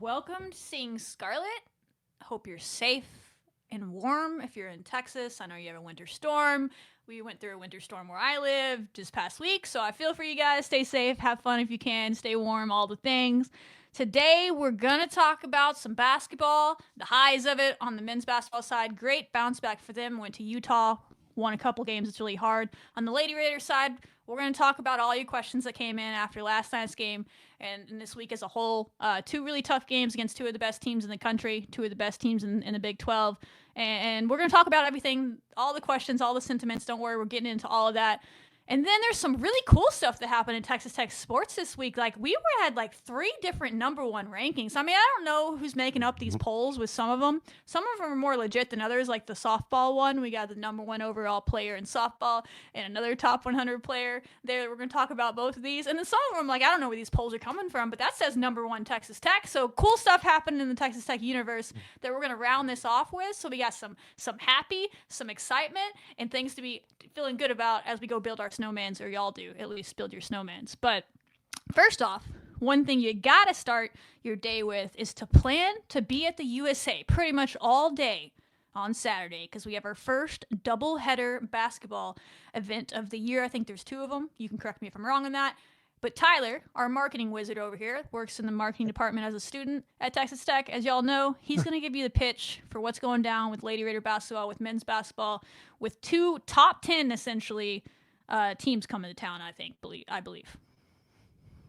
Welcome to Seeing Scarlet. Hope you're safe and warm if you're in Texas. I know you have a winter storm. We went through a winter storm where I live just past week, so I feel for you guys. Stay safe, have fun if you can, stay warm, all the things. Today, we're going to talk about some basketball, the highs of it on the men's basketball side. Great bounce back for them. Went to Utah, won a couple games. It's really hard. On the Lady Raider side, we're going to talk about all your questions that came in after last night's game and this week as a whole. Two really tough games against two of the best teams in the country, two of the best teams in the Big 12. And we're going to talk about everything, all the questions, all the sentiments. Don't worry, we're getting into all of that. And then there's some really cool stuff that happened in Texas Tech sports this week. Like had like 3 different number 1 rankings. I mean, I don't know who's making up these polls with some of them. Some of them are more legit than others. Like the softball one, we got the number 1 overall player in softball and another top 100 player there. We're going to talk about both of these. And then some of them, like I don't know where these polls are coming from, but that says number 1 Texas Tech. So cool stuff happened in the Texas Tech universe that we're going to round this off with. So we got some happy, some excitement, and things to be feeling good about as we go build our snowmans, or y'all do at least build your snowmans. But first off, one thing you gotta start your day with is to plan to be at the USA pretty much all day on Saturday, because we have our first doubleheader basketball event of the year. I think there's 2 of them. You can correct me if I'm wrong on that. But Tyler, our marketing wizard over here, works in the marketing department as a student at Texas Tech. As y'all know, he's going to give you the pitch for what's going down with Lady Raider basketball, with men's basketball, with 2 top 10, essentially, teams coming to town, I believe.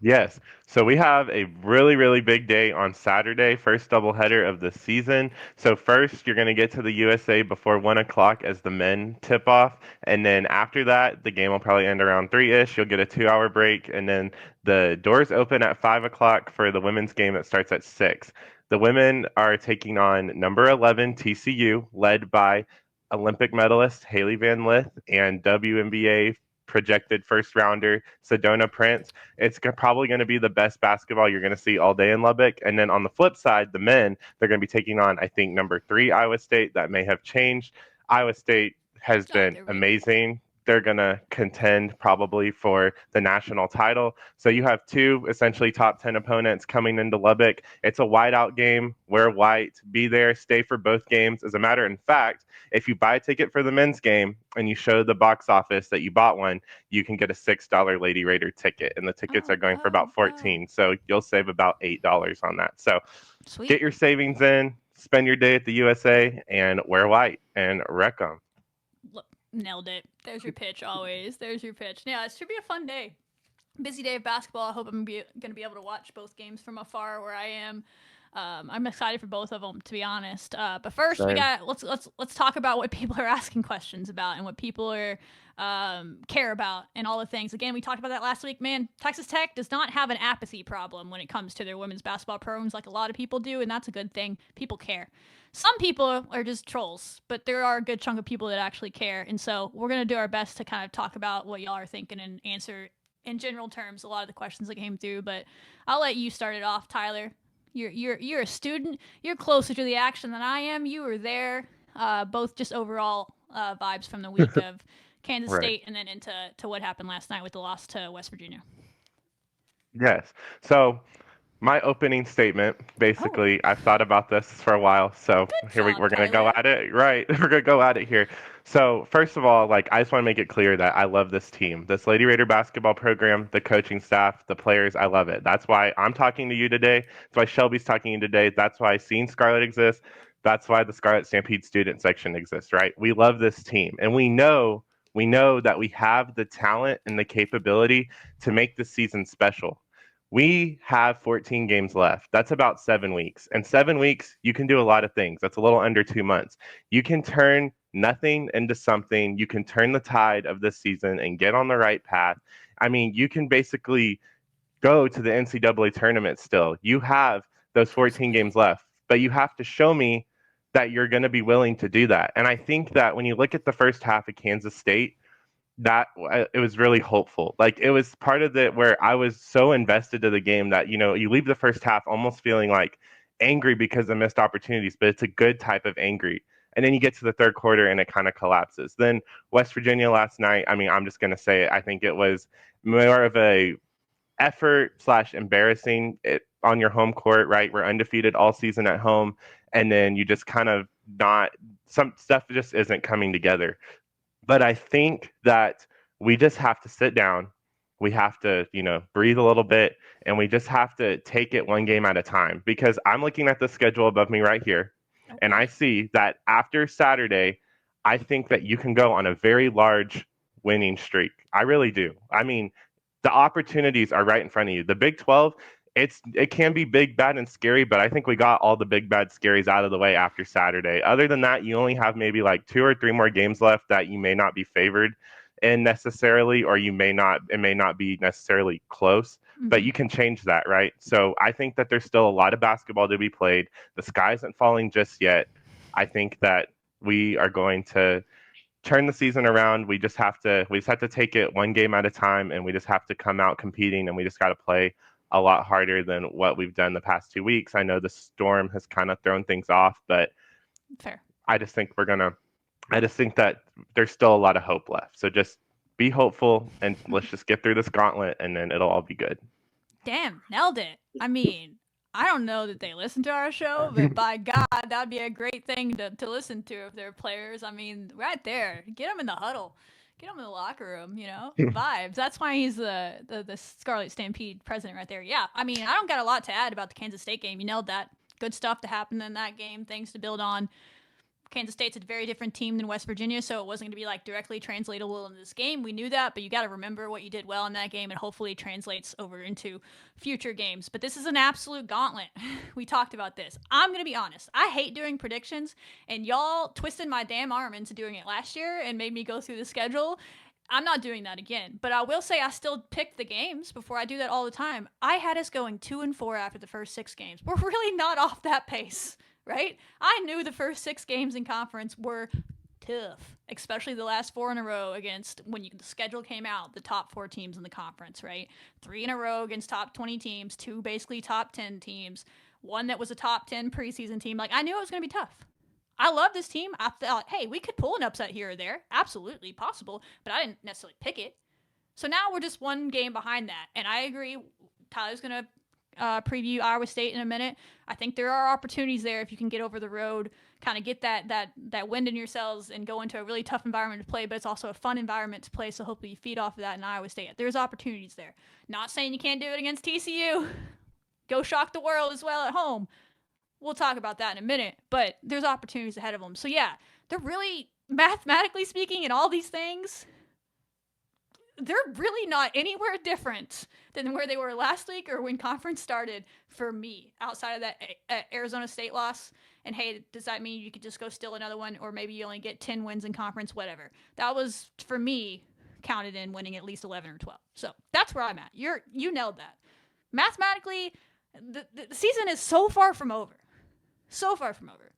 Yes. So we have a really, really big day on Saturday, first doubleheader of the season. So first, you're going to get to the USA before 1 o'clock as the men tip off. And then after that, the game will probably end around 3-ish. You'll get a 2-hour break. And then the doors open at 5 o'clock for the women's game that starts at 6. The women are taking on number 11 TCU, led by Olympic medalist Haley Van Lith and WNBA projected first rounder Sedona Prince. It's probably going to be the best basketball you're going to see all day in Lubbock. And then on the flip side, the men, they're going to be taking on, I think, number 3 Iowa State. That may have changed. Iowa State has been amazing. They're going to contend probably for the national title. So you have 2 essentially top 10 opponents coming into Lubbock. It's a whiteout game. Wear white. Be there. Stay for both games. As a matter of fact, if you buy a ticket for the men's game and you show the box office that you bought one, you can get a $6 Lady Raider ticket. And the tickets are going for about $14. So you'll save about $8 on that. So Sweet. Get your savings in, spend your day at the USA, and wear white and wreck them. Nailed it. There's your pitch always. There's your pitch. Yeah, it should be a fun day. Busy day of basketball. I hope I'm going to be able to watch both games from afar where I am. I'm excited for both of them, to be honest. But first, we got let's talk about what people are asking questions about and what people are care about and all the things. Again, we talked about that last week. Man, Texas Tech does not have an apathy problem when it comes to their women's basketball programs like a lot of people do, and that's a good thing. People care. Some people are just trolls, but there are a good chunk of people that actually care. And so we're going to do our best to kind of talk about what y'all are thinking and answer in general terms a lot of the questions that came through. But I'll let you start it off, Tyler. You're a student. You're closer to the action than I am. You were there. Both just overall vibes from the week of Kansas State and then into what happened last night with the loss to West Virginia. Yes. So my opening statement, basically, I've thought about this for a while. So we're going to go at it. Right. We're going to go at it here. So first of all, like, I just want to make it clear that I love this team, this Lady Raider basketball program, the coaching staff, the players. I love it. That's why I'm talking to you today. That's why Shelby's talking to you today. That's why Seeing Scarlet exists. That's why the Scarlet Stampede student section exists, right? We love this team. And we know that we have the talent and the capability to make this season special. We have 14 games left. That's about 7 weeks. And 7 weeks, you can do a lot of things. That's a little under 2 months. You can turn nothing into something. You can turn the tide of this season and get on the right path. I mean, you can basically go to the NCAA tournament still. You have those 14 games left, but you have to show me that you're going to be willing to do that. And I think that when you look at the first half of Kansas State, that it was really hopeful. Like, it was part of it where I was so invested to the game that, you leave the first half almost feeling like angry because of missed opportunities, but it's a good type of angry. And then you get to the third quarter and it kind of collapses. Then West Virginia last night, I mean, I'm just going to say it. I think it was more of a effort / embarrassing. on your home court, right? We're undefeated all season at home, and then you just kind of not some stuff just isn't coming together. But I think that we just have to sit down. We have to, breathe a little bit, and we just have to take it one game at a time. Because I'm looking at the schedule above me right here, and I Okay. see that after Saturday, I think that you can go on a very large winning streak. I really do. I mean, the opportunities are right in front of you. The Big 12, it can be big, bad, and scary, but I think we got all the big, bad, scaries out of the way after Saturday. Other than that, you only have maybe like 2 or 3 more games left that you may not be favored in necessarily, or it may not be necessarily close, but Mm-hmm. you can change that, right? So I think that there's still a lot of basketball to be played. The sky isn't falling just yet. I think that we are going to turn the season around. We just have to take it one game at a time, and we just have to come out competing, and we just got to play a lot harder than what we've done the past 2 weeks. I know the storm has kind of thrown things off, but Fair. I just think we're gonna. I just think that there's still a lot of hope left. So just be hopeful, and let's just get through this gauntlet, and then it'll all be good. Damn, nailed it. I mean, I don't know that they listen to our show, but by God, that would be a great thing to listen to if they're players. I mean, right there, get them in the huddle, get them in the locker room. Vibes. That's why he's the Scarlet Stampede president right there. Yeah, I mean, I don't got a lot to add about the Kansas State game. You nailed that. Good stuff to happen in that game. Things to build on. Kansas State's a very different team than West Virginia, so it wasn't going to be like directly translatable into this game. We knew that, but you got to remember what you did well in that game, and hopefully it translates over into future games. But this is an absolute gauntlet. We talked about this. I'm going to be honest. I hate doing predictions, and y'all twisted my damn arm into doing it last year and made me go through the schedule. I'm not doing that again, but I will say I still picked the games before. I do that all the time. I had us going 2-4 after the first 6 games. We're really not off that pace, right? I knew the first 6 games in conference were tough, especially the last 4 in a row against, when the schedule came out, the top 4 teams in the conference, right? 3 in a row against top 20 teams, 2 basically top 10 teams, 1 that was a top 10 preseason team. Like, I knew it was going to be tough. I love this team. I thought, hey, we could pull an upset here or there. Absolutely possible, but I didn't necessarily pick it. So now we're just 1 game behind that. And I agree, Tyler's going to preview Iowa State in a minute. I think there are opportunities there if you can get over the road, kind of get that wind in your sails and go into a really tough environment to play, but it's also a fun environment to play, so hopefully you feed off of that in Iowa State. There's opportunities there. Not saying you can't do it against TCU. Go shock the world as well at home. We'll talk about that in a minute, but there's opportunities ahead of them. So yeah, they're really, mathematically speaking, in all these things, they're really not anywhere different than where they were last week or when conference started for me, outside of that Arizona State loss. And hey, does that mean you could just go steal another one, or maybe you only get 10 wins in conference, whatever. That was, for me, counted in winning at least 11 or 12. So that's where I'm at. You nailed that. Mathematically, the season is so far from over. So far from over.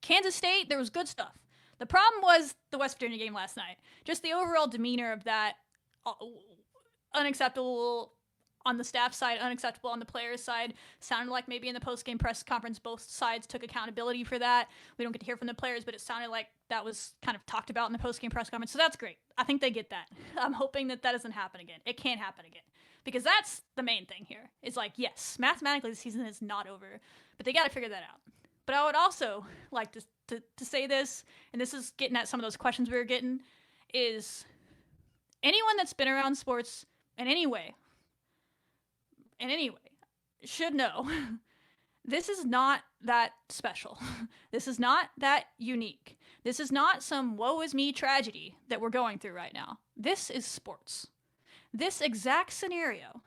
Kansas State, there was good stuff. The problem was the West Virginia game last night. Just the overall demeanor of that, unacceptable on the staff side, unacceptable on the players' side. Sounded like maybe in the post-game press conference, both sides took accountability for that. We don't get to hear from the players, but it sounded like that was kind of talked about in the post-game press conference. So that's great. I think they get that. I'm hoping that doesn't happen again. It can't happen again. Because that's the main thing here. It's like, yes, mathematically the season is not over, but they got to figure that out. But I would also like to say this, and this is getting at some of those questions we were getting, is anyone that's been around sports in any way, should know this is not that special. This is not that unique. This is not some woe is me tragedy that we're going through right now. This is sports. This exact scenario,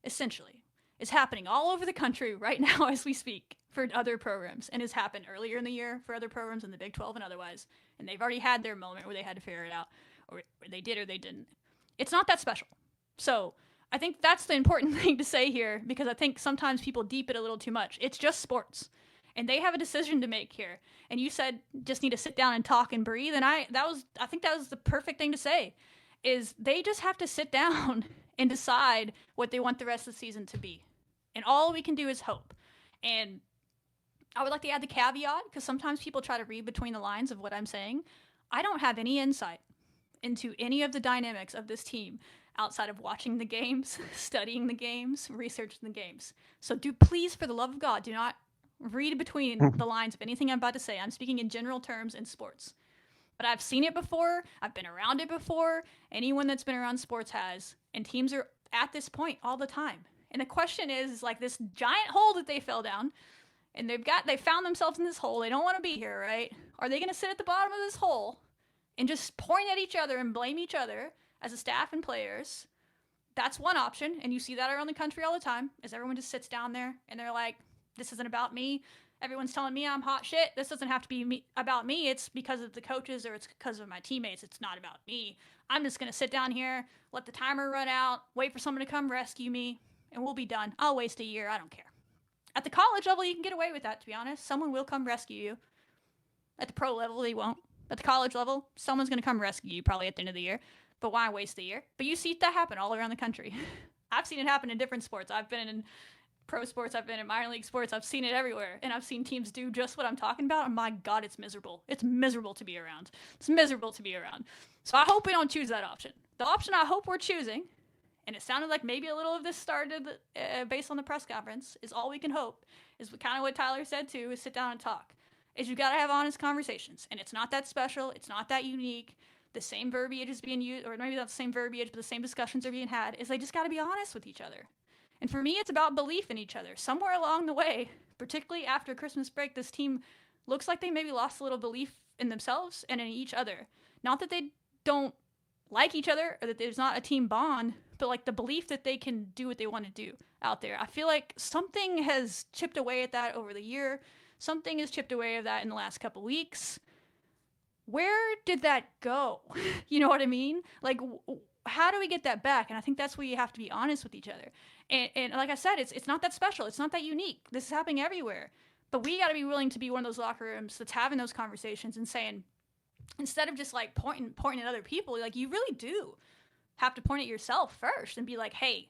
essentially, is happening all over the country right now as we speak for other programs, and has happened earlier in the year for other programs in the Big 12 and otherwise, and they've already had their moment where they had to figure it out, or they did or they didn't. It's not that special. So I think that's the important thing to say here, because I think sometimes people deep it a little too much. It's just sports, and they have a decision to make here. And you said just need to sit down and talk and breathe, and I think that was the perfect thing to say. Is they just have to sit down and decide what they want the rest of the season to be. And all we can do is hope. And I would like to add the caveat, because sometimes people try to read between the lines of what I'm saying. I don't have any insight into any of the dynamics of this team outside of watching the games, studying the games, researching the games. So please, for the love of God, do not read between the lines of anything I'm about to say. I'm speaking in general terms in sports. But I've seen it before. I've been around it before. Anyone that's been around sports has. And teams are at this point all the time. And the question is like this giant hole that they fell down, and they found themselves in this hole. They don't want to be here, right? Are they going to sit at the bottom of this hole and just point at each other and blame each other as a staff and players? That's one option, and you see that around the country all the time, is everyone just sits down there and they're like, this isn't about me. Everyone's telling me I'm hot shit. This doesn't have to be about me. It's because of the coaches or it's because of my teammates. It's not about me. I'm just going to sit down here, let the timer run out, wait for someone to come rescue me, and we'll be done. I'll waste a year. I don't care. At the college level, you can get away with that, to be honest. Someone will come rescue you. At the pro level, they won't. At the college level, someone's going to come rescue you probably at the end of the year. But why waste a year? But you see that happen all around the country. I've seen it happen in different sports. I've been in pro sports. I've been in minor league sports. I've seen it everywhere. And I've seen teams do just what I'm talking about. And my God, it's miserable. It's miserable to be around. It's miserable to be around. So I hope we don't choose that option. The option I hope we're choosing, and it sounded like maybe a little of this started based on the press conference, is all we can hope, is kind of what Tyler said too, is sit down and talk. Is you got to have honest conversations. And it's not that special. It's not that unique. The same verbiage is being used, or maybe not the same verbiage, but the same discussions are being had, is they just got to be honest with each other. And for me, it's about belief in each other. Somewhere along the way, particularly after Christmas break, this team looks like they maybe lost a little belief in themselves and in each other. Not that they don't like each other or that there's not a team bond, but like the belief that they can do what they want to do out there. I feel like something has chipped away at that over the year. Something has chipped away at that in the last couple weeks. Where did that go? You know what I mean? Like, how do we get that back? And I think that's where you have to be honest with each other. And like I said, it's not that special. It's not that unique. This is happening everywhere. But we got to be willing to be one of those locker rooms that's having those conversations and saying, instead of just like pointing at other people, like you really do have to point at yourself first and be like, hey,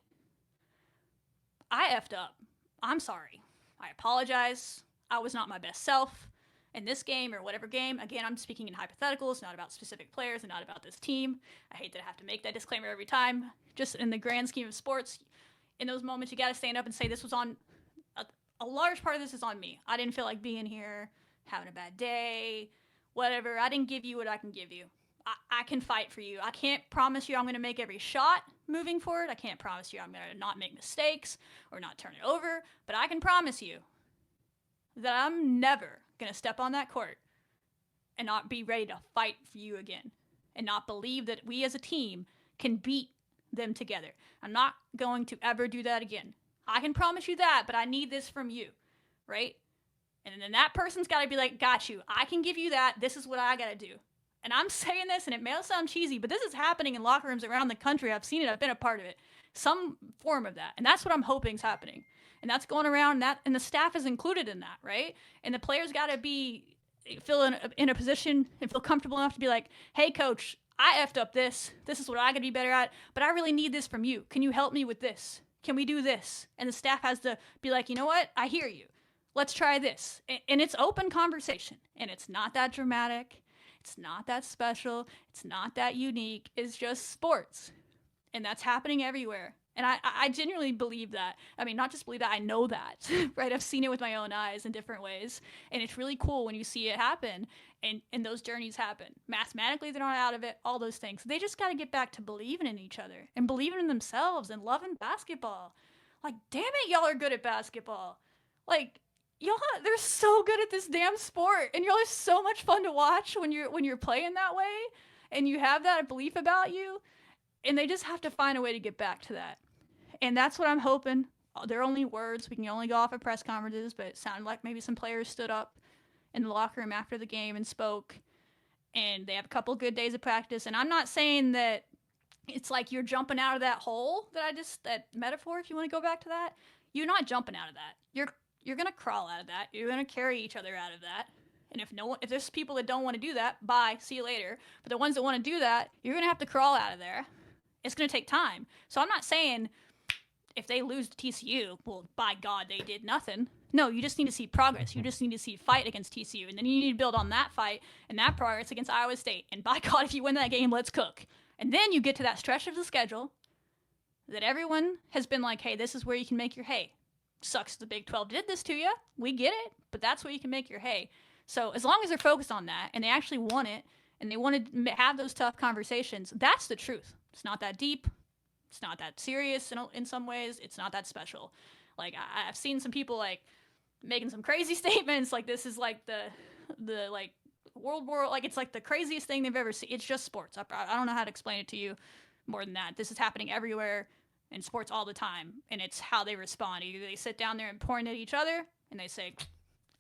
I effed up. I'm sorry. I apologize. I was not my best self in this game or whatever game. Again, I'm speaking in hypotheticals, not about specific players and not about this team. I hate that I have to make that disclaimer every time. Just in the grand scheme of sports, in those moments, you got to stand up and say this was on, a large part of this is on me. I didn't feel like being here, having a bad day, whatever. I didn't give you what I can give you. I can fight for you. I can't promise you I'm going to make every shot moving forward. I can't promise you I'm going to not make mistakes or not turn it over. But I can promise you that I'm never going to step on that court and not be ready to fight for you again and not believe that we as a team can beat them together. I'm not going to ever do that again. I can promise you that, but I need this from you, right? And then that person's got to be like, got you. I can give you that. This is what I got to do. And I'm saying this, and it may sound cheesy, but this is happening in locker rooms around the country. I've seen it. I've been a part of it. Some form of that. And that's what I'm hoping is happening. And that's going around, and the staff is included in that, right? And the players got to feel in a position and feel comfortable enough to be like, hey, coach, I effed up this. This is what I got to be better at, but I really need this from you. Can you help me with this? Can we do this? And the staff has to be like, you know what? I hear you. Let's try this. And it's open conversation. And it's not that dramatic. It's not that special. It's not that unique. It's just sports. And that's happening everywhere. And I genuinely believe that. I mean, not just believe that, I know that, right? I've seen it with my own eyes in different ways. And it's really cool when you see it happen and those journeys happen. Mathematically, they're not out of it, all those things. They just got to get back to believing in each other and believing in themselves and loving basketball. Like, damn it, y'all are good at basketball. Like, y'all, they're so good at this damn sport. And y'all are so much fun to watch when you're playing that way and you have that belief about you. And they just have to find a way to get back to that. And that's what I'm hoping. They're only words. We can only go off of press conferences, but it sounded like maybe some players stood up in the locker room after the game and spoke. And they have a couple good days of practice. And I'm not saying that it's like you're jumping out of that hole that metaphor, if you want to go back to that. You're not jumping out of that. You're going to crawl out of that. You're going to carry each other out of that. And if there's people that don't want to do that, bye, see you later. But the ones that want to do that, you're going to have to crawl out of there. It's going to take time. So I'm not saying if they lose to TCU, well, by God, they did nothing. No, you just need to see progress. You just need to see fight against TCU. And then you need to build on that fight and that progress against Iowa State. And by God, if you win that game, let's cook. And then you get to that stretch of the schedule that everyone has been like, hey, this is where you can make your hay. Sucks the Big 12 did this to you. We get it, but that's where you can make your hay. So as long as they're focused on that and they actually want it and they want to have those tough conversations, that's the truth. It's not that deep. It's not that serious in some ways. It's not that special. Like, I've seen some people, like, making some crazy statements, like this is, like, the like, World War, like, it's, like, the craziest thing they've ever seen. It's just sports. I don't know how to explain it to you more than that. This is happening everywhere in sports all the time, and it's how they respond. Either they sit down there and point at each other, and they say,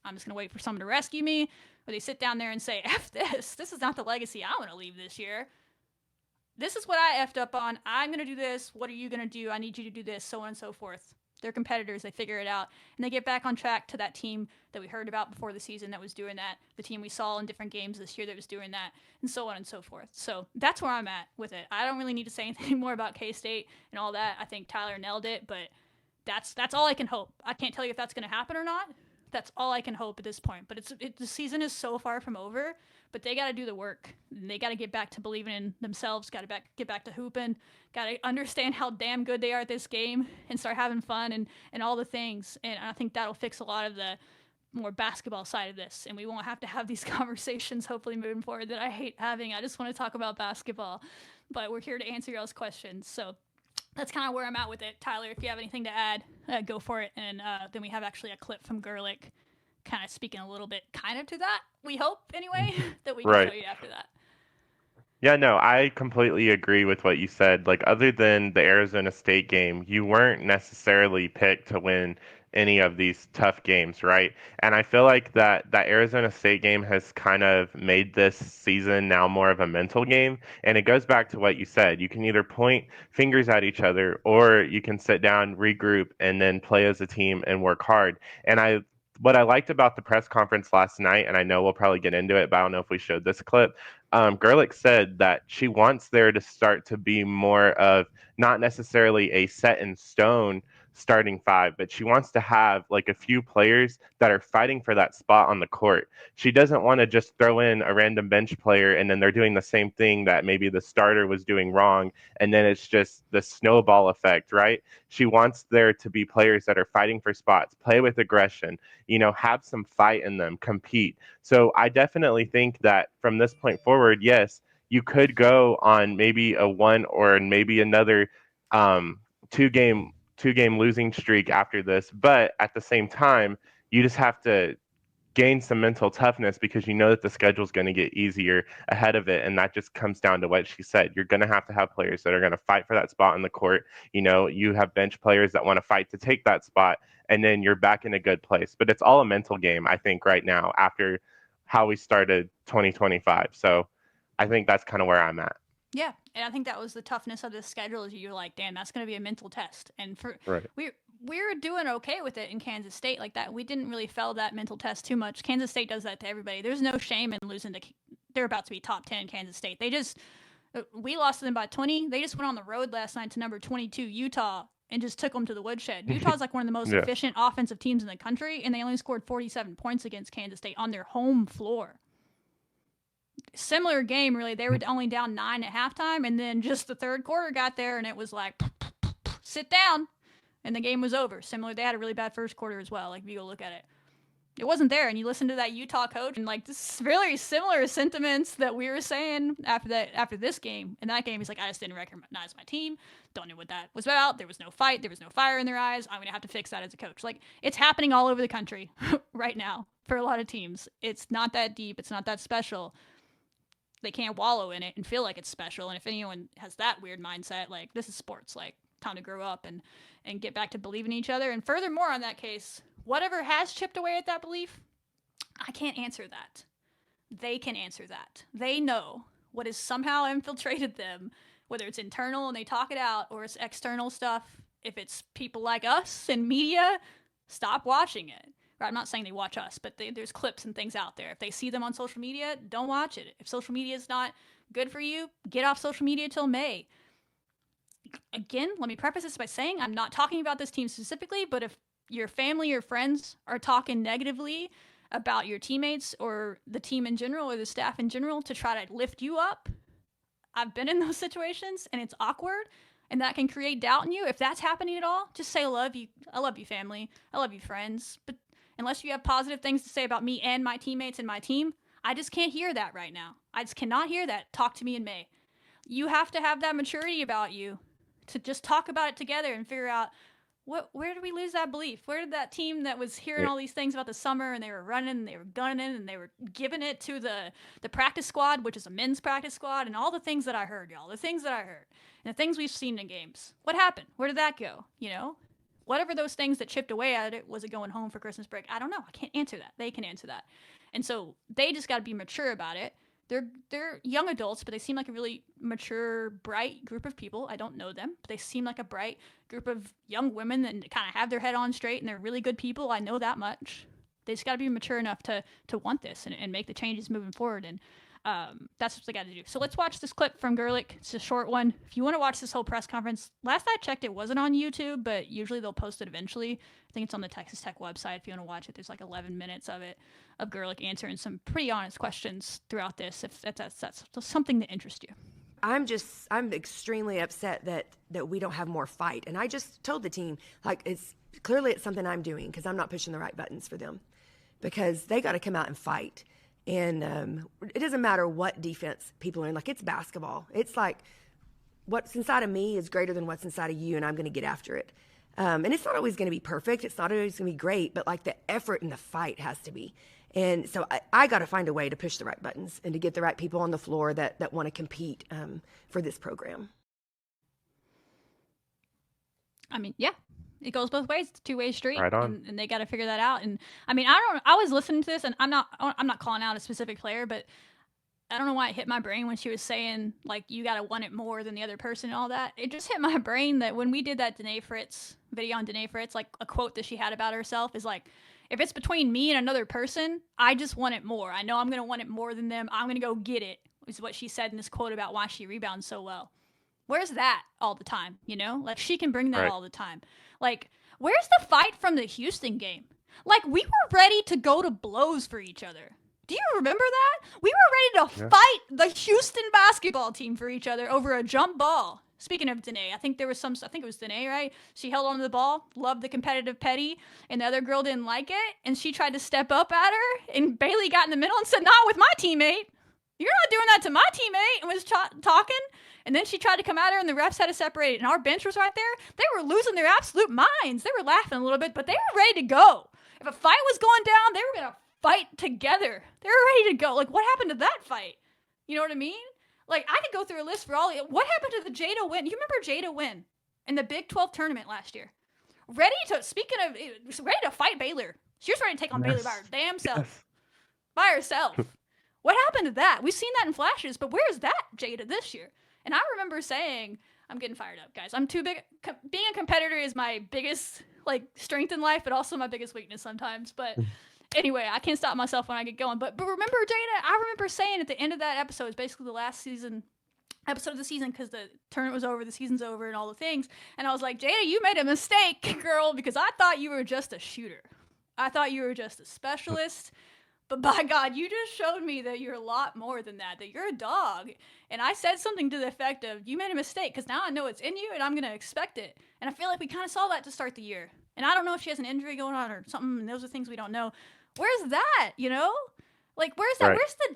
I'm just going to wait for someone to rescue me, or they sit down there and say, F this. This is not the legacy I want to leave this year. This is what I effed up on. I'm going to do this. What are you going to do? I need you to do this, so on and so forth. They're competitors. They figure it out, and they get back on track to that team that we heard about before the season that was doing that, the team we saw in different games this year that was doing that, and so on and so forth. So that's where I'm at with it. I don't really need to say anything more about K-State and all that. I think Tyler nailed it, but that's all I can hope. I can't tell you if that's going to happen or not. That's all I can hope at this point. But the season is so far from over, but they got to do the work. They got to get back to believing in themselves, got to get back to hooping, got to understand how damn good they are at this game and start having fun and all the things. And I think that'll fix a lot of the more basketball side of this. And we won't have to have these conversations, hopefully, moving forward that I hate having. I just want to talk about basketball. But we're here to answer y'all's questions. So that's kind of where I'm at with it. Tyler, if you have anything to add, go for it. And then we have actually a clip from Gerlich kind of speaking a little bit kind of to that, we hope, anyway, that we can show you after that. Yeah, no, I completely agree with what you said. Like, other than the Arizona State game, you weren't necessarily picked to win any of these tough games, right? And I feel like that Arizona State game has kind of made this season now more of a mental game. And it goes back to what you said. You can either point fingers at each other, or you can sit down, regroup, and then play as a team and work hard. And what I liked about the press conference last night, and I know we'll probably get into it, but I don't know if we showed this clip. Gerlich said that she wants there to start to be more of not necessarily a set in stone starting five, but she wants to have like a few players that are fighting for that spot on the court. She doesn't want to just throw in a random bench player and then they're doing the same thing that maybe the starter was doing wrong, and then it's just the snowball effect, right? She wants there to be players that are fighting for spots, play with aggression, have some fight in them, compete. So I definitely think that from this point forward, yes, you could go on maybe a one or maybe another two game losing streak after this, but at the same time, you just have to gain some mental toughness because you know that the schedule is going to get easier ahead of it. And that just comes down to what she said. You're going to have players that are going to fight for that spot in the court. You have bench players that want to fight to take that spot, and then you're back in a good place. But it's all a mental game, I think, right now after how we started 2025. So I think that's kind of where I'm at. Yeah, and I think that was the toughness of this schedule. Is you're like, damn, that's going to be a mental test. And we're doing okay with it in Kansas State like that. We didn't really fail that mental test too much. Kansas State does that to everybody. There's no shame in losing to. They're about to be top 10 Kansas State. We lost to them by 20. They just went on the road last night to number 22 Utah and just took them to the woodshed. Utah's like one of the most efficient offensive teams in the country, and they only scored 47 points against Kansas State on their home floor. Similar game, really. They were only down 9 at halftime, and then just the third quarter got there, and it was like, sit down, and the game was over. Similar, they had a really bad first quarter as well. Like, if you go look at it, it wasn't there. And you listen to that Utah coach, and like, this is really similar sentiments that we were saying after this game. In that game, he's like, I just didn't recognize my team. Don't know what that was about. There was no fight. There was no fire in their eyes. I'm gonna have to fix that as a coach. Like, it's happening all over the country right now for a lot of teams. It's not that deep. It's not that special. They can't wallow in it and feel like it's special. And if anyone has that weird mindset, like, this is sports, like, time to grow up and get back to believing in each other. And furthermore, on that case, whatever has chipped away at that belief, I can't answer that. They can answer that. They know what has somehow infiltrated them, whether it's internal and they talk it out, or it's external stuff. If it's people like us and media, stop watching it. I'm not saying they watch us, but there's clips and things out there. If they see them on social media, don't watch it. If social media is not good for you, get off social media till May. Again, let me preface this by saying I'm not talking about this team specifically, but if your family or friends are talking negatively about your teammates or the team in general or the staff in general to try to lift you up, I've been in those situations and it's awkward. and that can create doubt in you, if that's happening at all, just say I love you, family, I love you, friends. But unless you have positive things to say about me and my teammates and my team, I just can't hear that right now. I just cannot hear that. Talk to me in May. You have to have that maturity about you to just talk about it together and figure out where did we lose that belief? Where did that team that was hearing all these things about the summer and they were running and they were gunning and they were giving it to the practice squad, which is a men's practice squad, and all the things that I heard, y'all, the things that I heard and the things we've seen in games. What happened? Where did that go? You know, whatever those things that chipped away at it, was it going home for Christmas break? I don't know. I can't answer that. They can answer that. And so they just got to be mature about it. They're young adults, but they seem like a really mature, bright group of people. I don't know them, but they seem like a bright group of young women that kind of have their head on straight, and they're really good people. I know that much. They just got to be mature enough to want this and make the changes moving forward. And that's what they got to do. So let's watch this clip from Gerlich. It's a short one. If you want to watch this whole press conference, last I checked, it wasn't on YouTube, but usually they'll post it eventually. I think it's on the Texas Tech website. If you want to watch it, there's like 11 minutes of it, of Gerlich answering some pretty honest questions throughout this, if that's something that interests you. I'm extremely upset that we don't have more fight. And I just told the team, like, it's something I'm doing because I'm not pushing the right buttons for them, because they got to come out and fight. And it doesn't matter what defense people are in. Like, it's basketball. It's like what's inside of me is greater than what's inside of you, and I'm going to get after it. And it's not always going to be perfect. It's not always going to be great, but like the effort and the fight has to be. And so I got to find a way to push the right buttons and to get the right people on the floor that want to compete for this program. I mean, yeah, it goes both ways. It's a two-way street, right on. And they got to figure that out. And I mean, I was listening to this, and I'm not calling out a specific player, but I don't know why it hit my brain when she was saying, like, you got to want it more than the other person and all that. It just hit my brain that when we did that Danae Fritz video on Danae Fritz, like, a quote that she had about herself is like, if it's between me and another person, I just want it more. I know I'm going to want it more than them. I'm going to go get it, is what she said in this quote about why she rebounds so well. Where's that all the time, you know? Like, she can bring that all the time. Like, where's the fight from the Houston game? Like, we were ready to go to blows for each other. Do you remember that? We were ready to fight the Houston basketball team for each other over a jump ball. Speaking of Danae, I think it was Danae, right? She held onto the ball, loved the competitive petty, and the other girl didn't like it, and she tried to step up at her, and Bailey got in the middle and said, not with my teammate. You're not doing that to my teammate, and was talking, and then she tried to come at her, and the refs had to separate it, and our bench was right there. They were losing their absolute minds. They were laughing a little bit, but they were ready to go. If a fight was going down, they were going to fight together. They were ready to go. Like, what happened to that fight? You know what I mean? Like, I could go through a list for all. What happened to the Jada Wynn? You remember Jada Wynn in the Big 12 tournament last year? Ready to fight Baylor. She was ready to take on Baylor by her damn self. By herself. What happened to that? We've seen that in flashes, but where's that Jada this year? And I remember saying, I'm getting fired up, guys. I'm too big. Being a competitor is my biggest, like, strength in life, but also my biggest weakness sometimes. But anyway, I can't stop myself when I get going. But remember, Jada, I remember saying at the end of that episode, it's basically the last episode of the season, because the tournament was over, the season's over, and all the things. And I was like, Jada, you made a mistake, girl, because I thought you were just a shooter. I thought you were just a specialist. But by God, you just showed me that you're a lot more than that you're a dog. And I said something to the effect of, you made a mistake, because now I know it's in you, and I'm going to expect it. And I feel like we kind of saw that to start the year. And I don't know if she has an injury going on or something, and those are things we don't know. Where's that, you know? Like, where's that? Right. Where's the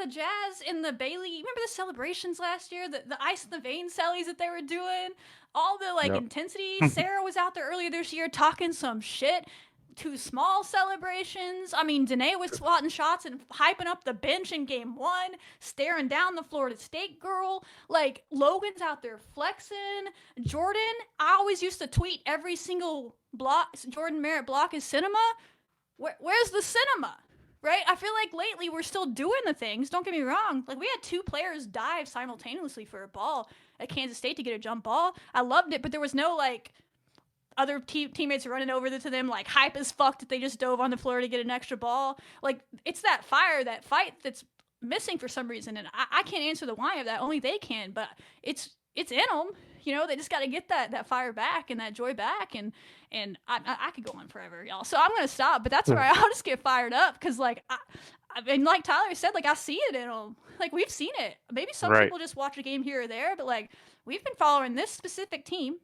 jazz in the Bailey? You remember the celebrations last year? The ice in the vein sellies that they were doing? All the, intensity. Sarah was out there earlier this year talking some shit. 2 small celebrations. I mean, Danae was swatting shots and hyping up the bench in game 1, staring down the Florida State girl. Like, Logan's out there flexing. Jordan, I always used to tweet every single block. Jordan Merritt block is cinema. Where's the cinema? Right? I feel like lately we're still doing the things. Don't get me wrong. Like, we had 2 players dive simultaneously for a ball at Kansas State to get a jump ball. I loved it, but there was no, like, other teammates running over to them, like, hype as fuck that they just dove on the floor to get an extra ball. Like, it's that fire, that fight that's missing for some reason, and I can't answer the why of that. Only they can, but it's in them. You know, they just got to get that fire back and that joy back, and I could go on forever, y'all. So I'm going to stop, but that's where I'll just get fired up, because, like, I mean, like Tyler said, like I see it in them. Like we've seen it. Maybe some Right. people just watch a game here or there, but like we've been following this specific team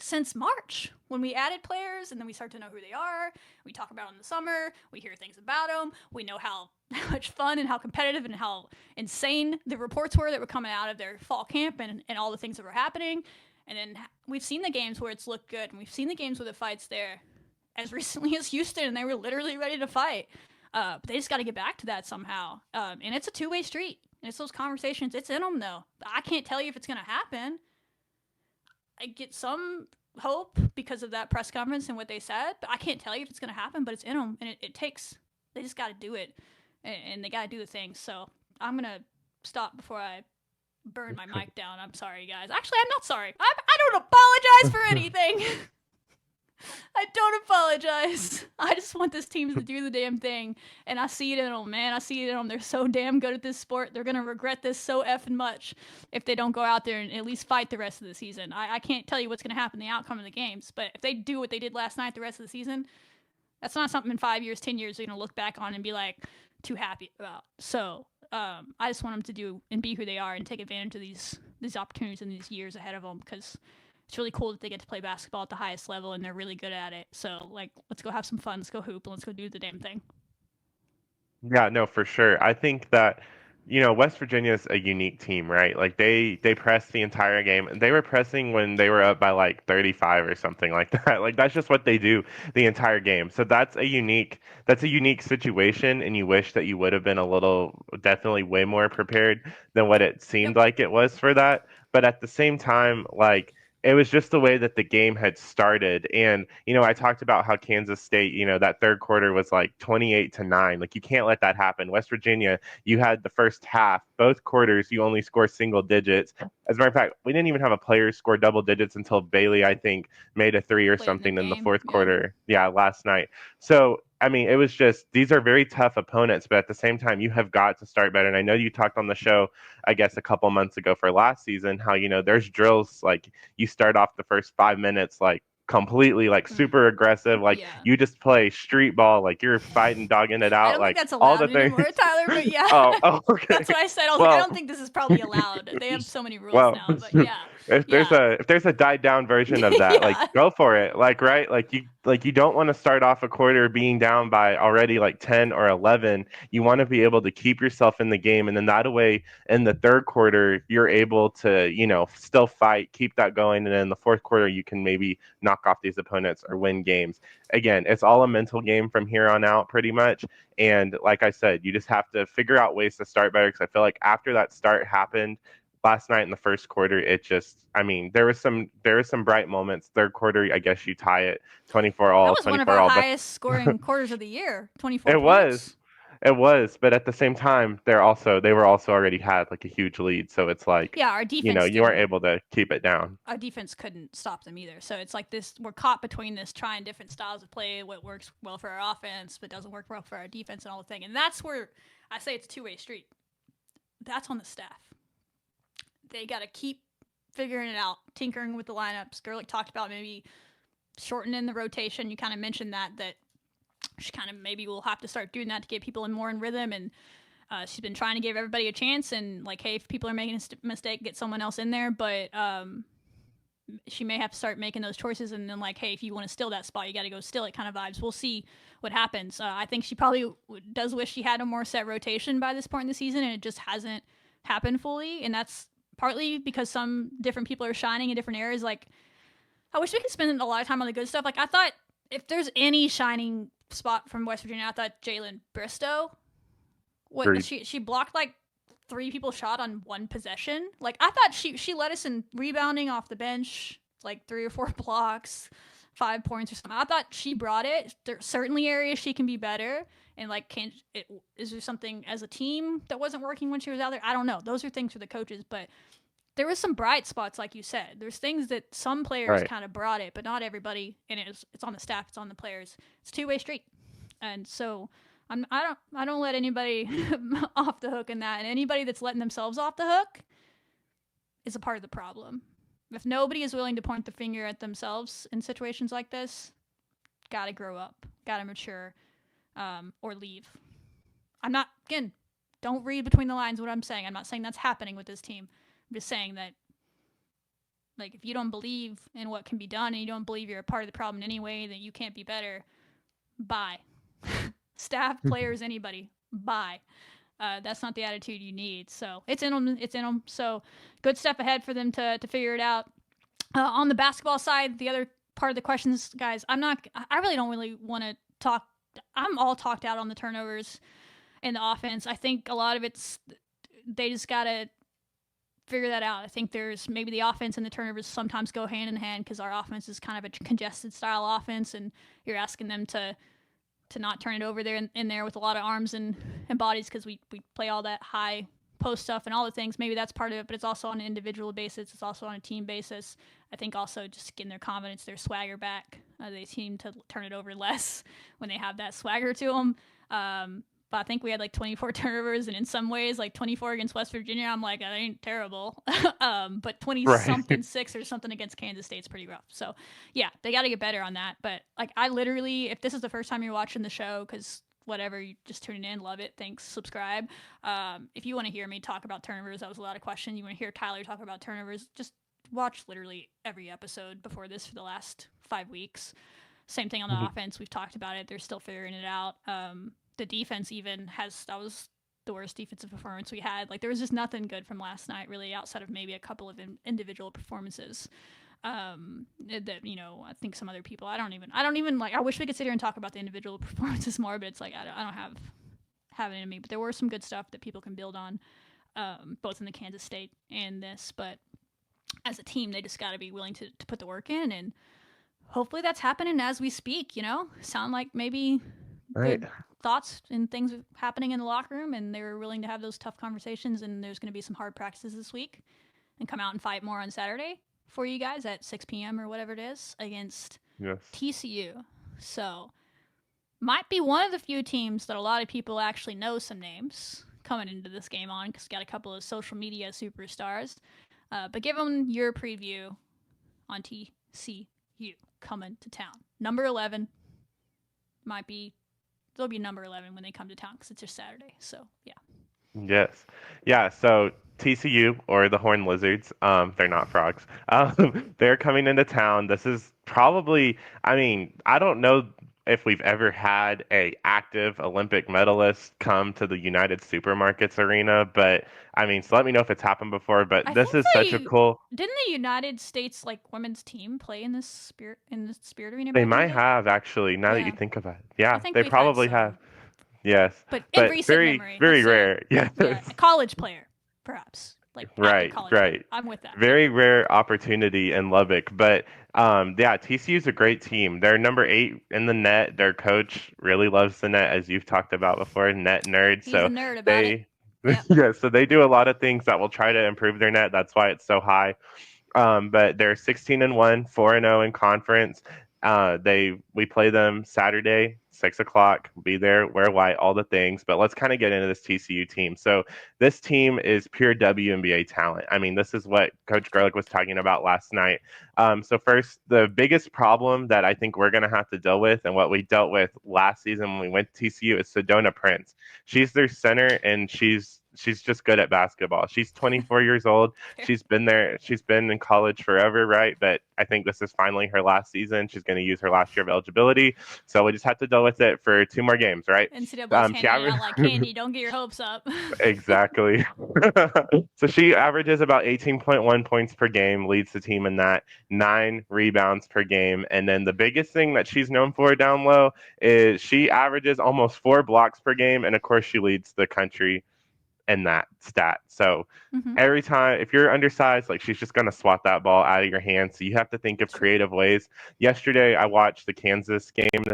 since March when we added players and then we start to know who they are. We talk about them in the summer. We hear things about them. We know how much fun and how competitive and how insane the reports were that were coming out of their fall camp and all the things that were happening. And then we've seen the games where it's looked good and we've seen the games where the fight's there as recently as Houston and they were literally ready to fight. But they just got to get back to that somehow. And it's a two-way street. And it's those conversations. It's in them, though. I can't tell you if it's going to happen. I get some hope because of that press conference and what they said, but I can't tell you if it's going to happen, but it's in them. And it takes, they just got to do it. And they got to do the things. So I'm going to stop before I burn my mic down. I'm sorry, guys. Actually, I'm not sorry. I don't apologize for anything. I don't apologize. I just want this team to do the damn thing. And I see it in them, man. I see it in them. They're so damn good at this sport. They're going to regret this so effing much if they don't go out there and at least fight the rest of the season. I can't tell you what's going to happen, the outcome of the games. But if they do what they did last night the rest of the season, that's not something in 5 years, 10 years they're going to look back on and be like too happy about. So I just want them to do and be who they are and take advantage of these opportunities in these years ahead of them because it's really cool that they get to play basketball at the highest level and they're really good at it. So, like, let's go have some fun. Let's go hoop and let's go do the damn thing. Yeah, no, for sure. I think that, West Virginia is a unique team, right? Like they pressed the entire game. They were pressing when they were up by like 35 or something like that. Like that's just what they do the entire game. So that's a unique situation, and you wish that you would have been definitely way more prepared than what it seemed Yep. like it was for that. But at the same time, like it was just the way that the game had started. And, I talked about how Kansas State, that third quarter was like 28-9. Like you can't let that happen. West Virginia, you had the first half, both quarters, you only score single digits. As a matter of fact, we didn't even have a player score double digits until Bailey, I think, made a three or Late in the something in the game. fourth Yeah. quarter. Yeah, last night. So, I mean, it was just, these are very tough opponents, but at the same time, you have got to start better. And I know you talked on the show, I guess, a couple months ago for last season, how, there's drills like you start off the first 5 minutes like completely like super aggressive, like Yeah. you just play street ball, like you're fighting, dogging it I out, don't think like that's all allowed the things. anymore, Tyler, but yeah. Oh, okay. That's what I said. I was like, I Well, don't think this is probably allowed. They have so many rules well, now, but yeah. if there's Yeah. a died down version of that, like Yeah. go for it. Like right, like you don't want to start off a quarter being down by already like 10 or 11. You want to be able to keep yourself in the game, and then that way in the third quarter you're able to still fight, keep that going, and then in the fourth quarter you can maybe knock off these opponents or win games. Again, it's all a mental game from here on out, pretty much. And like I said, you just have to figure out ways to start better because I feel like after that start happened last night in the first quarter, it just, I mean, there was some bright moments. Third quarter, I guess you tie it 24 That all, was one of 24 our all, but highest scoring quarters of the year. 24 it was. points. It was, but at the same time, they were also already had like a huge lead, so it's like, Yeah, our defense you weren't able to keep it down. our defense couldn't stop them either. So it's like this, we're caught between this trying different styles of play, what works well for our offense, but doesn't work well for our defense and all the thing. And that's where I say it's a two-way street. That's on the staff. They got to keep figuring it out, tinkering with the lineups. Gerlich talked about maybe shortening the rotation. You kind of mentioned that she kind of maybe will have to start doing that to get people more in rhythm. And she's been trying to give everybody a chance and like, hey, if people are making a mistake, get someone else in there. But she may have to start making those choices and then like, hey, if you want to steal that spot, you got to go steal it kind of vibes. We'll see what happens. I think she probably does wish she had a more set rotation by this point in the season, and it just hasn't happened fully. And that's partly because some different people are shining in different areas. Like, I wish we could spend a lot of time on the good stuff. Like, I thought if there's any shining spot from West Virginia, I thought Jalen Bristow. She blocked like 3 people shot on one possession. Like, I thought she led us in rebounding off the bench, like 3 or 4 blocks, 5 points or something. I thought she brought it. There's certainly areas she can be better. And like, is there something as a team that wasn't working when she was out there? I don't know. Those are things for the coaches, but there was some bright spots, like you said. There's things that some players kind of brought it, but not everybody. And it's on the staff, it's on the players. It's a two-way street, and so I don't let anybody off the hook in that. And anybody that's letting themselves off the hook is a part of the problem. If nobody is willing to point the finger at themselves in situations like this, gotta grow up, gotta mature, or leave. I'm not, again, don't read between the lines what I'm saying. I'm not saying that's happening with this team. I'm just saying that, like, if you don't believe in what can be done and you don't believe you're a part of the problem in any way, that you can't be better, bye. Staff, players, anybody, bye. That's not the attitude you need. So it's in them. It's in them. So good stuff ahead for them to figure it out. On the basketball side, the other part of the questions, guys, I really don't really want to talk. I'm all talked out on the turnovers and the offense. I think a lot of they just got to figure that out. I think there's maybe the offense and the turnovers sometimes go hand in hand because our offense is kind of a congested style offense, and you're asking them to not turn it over there in there with a lot of arms and bodies because we play all that high post stuff and all the things. Maybe that's part of it, but it's also on an individual basis. It's also on a team basis. I think also just getting their confidence, their swagger back. They seem to turn it over less when they have that swagger to them. But I think we had like 24 turnovers, and in some ways, like 24 against West Virginia, I'm like, that ain't terrible. But 20-something, 6 or something against Kansas State's pretty rough. So, yeah, they got to get better on that. But, like, I literally, if this is the first time you're watching the show, because whatever, you just tuning in, love it, thanks, subscribe. If you want to hear me talk about turnovers, that was a lot of questions. You want to hear Tyler talk about turnovers, just watch literally every episode before this for the last 5 weeks. Same thing on the offense. We've talked about it. They're still figuring it out. The defense even that was the worst defensive performance we had. Like, there was just nothing good from last night, really, outside of maybe a couple of individual performances. That, I think some other people, I don't even like, I wish we could sit here and talk about the individual performances more, but it's like, I don't have it in me. But there was some good stuff that people can build on, both in the Kansas State and this. But as a team, they just got to be willing to put the work in, and hopefully that's happening as we speak. Sound like maybe good thoughts and things happening in the locker room, and they were willing to have those tough conversations, and there's going to be some hard practices this week, and come out and fight more on Saturday for you guys at 6 p.m. or whatever it is against TCU. So might be one of the few teams that a lot of people actually know some names coming into this game on, because got a couple of social media superstars. But give them your preview on TCU coming to town. Number 11 they'll be number 11 when they come to town because it's just Saturday. So, yeah. Yes. Yeah, so TCU, or the Horned Lizards, they're not frogs. They're coming into town. This is probably, I don't know if we've ever had a active Olympic medalist come to the United Supermarkets Arena, but so let me know if it's happened before, but this is such a cool. Didn't the United States women's team play in this Spirit Arena? They might have, actually, now that you think about it. Yeah, they probably have. Yes. But in recent very, memory, very rare. Yes. Yeah, a college player, perhaps. Right. Player. I'm with that. Very rare opportunity in Lubbock. But TCU's a great team. They're number 8 in the net. Their coach really loves the net, as you've talked about before, net nerd. He's a nerd about it. Yep. Yeah, so they do a lot of things that will try to improve their net. That's why it's so high. But they're 16-1, 4-0 in conference. We play them Saturday, 6:00. Be there, wear white, all the things. But let's kind of get into this TCU team. So this team is pure WNBA talent. This is what Coach Gerlich was talking about last night. So first, the biggest problem that I think we're going to have to deal with, and what we dealt with last season when we went to TCU, is Sedona Prince. She's their center, and she's just good at basketball. She's 24 years old. She's been there. She's been in college forever, right? But I think this is finally her last season. She's going to use her last year of eligibility. So we just have to deal with it for 2 more games, right? NCAA's handing it out like candy. Don't get your hopes up. Exactly. So she averages about 18.1 points per game, leads the team in that, 9 rebounds per game. And then the biggest thing that she's known for down low is she averages almost 4 blocks per game. And of course, she leads the country in that stat. So every time, if you're undersized, she's just going to swat that ball out of your hands. So you have to think of creative ways. Yesterday, I watched the Kansas game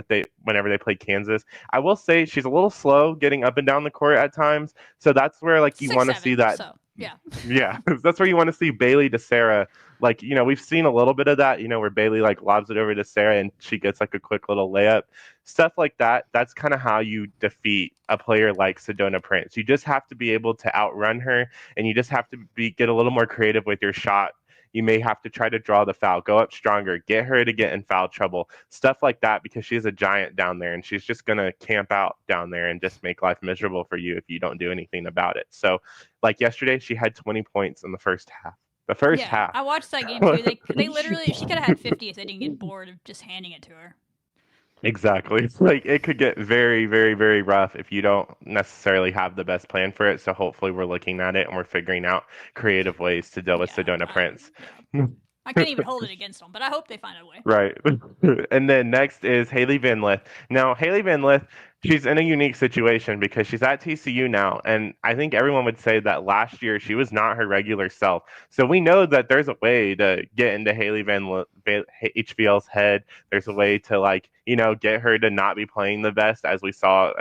whenever they played Kansas. I will say she's a little slow getting up and down the court at times. So that's where you want to see that. So, yeah. Yeah. That's where you want to see Bailey to Sarah. We've seen a little bit of that, where Bailey lobs it over to Sarah and she gets a quick little layup. Stuff like that. That's kind of how you defeat a player like Sedona Prince. You just have to be able to outrun her, and you just have to get a little more creative with your shot. You may have to try to draw the foul, go up stronger, get her to get in foul trouble, stuff like that, because she's a giant down there and she's just going to camp out down there and just make life miserable for you if you don't do anything about it. So, like yesterday, she had 20 points in the first half. The first half. I watched that game too. They literally, she could have had 50 if they didn't get bored of just handing it to her. Exactly. Like it could get very, very, very rough if you don't necessarily have the best plan for it. So hopefully we're looking at it and we're figuring out creative ways to deal with Sedona Prince. I can't even hold it against them, but I hope they find a way. Right. And then next is Haley Van Lith. Now, Haley Van Lith, she's in a unique situation because she's at TCU now. And I think everyone would say that last year she was not her regular self. So we know that there's a way to get into Haley HVL's head. There's a way to, like, get her to not be playing the best, as we saw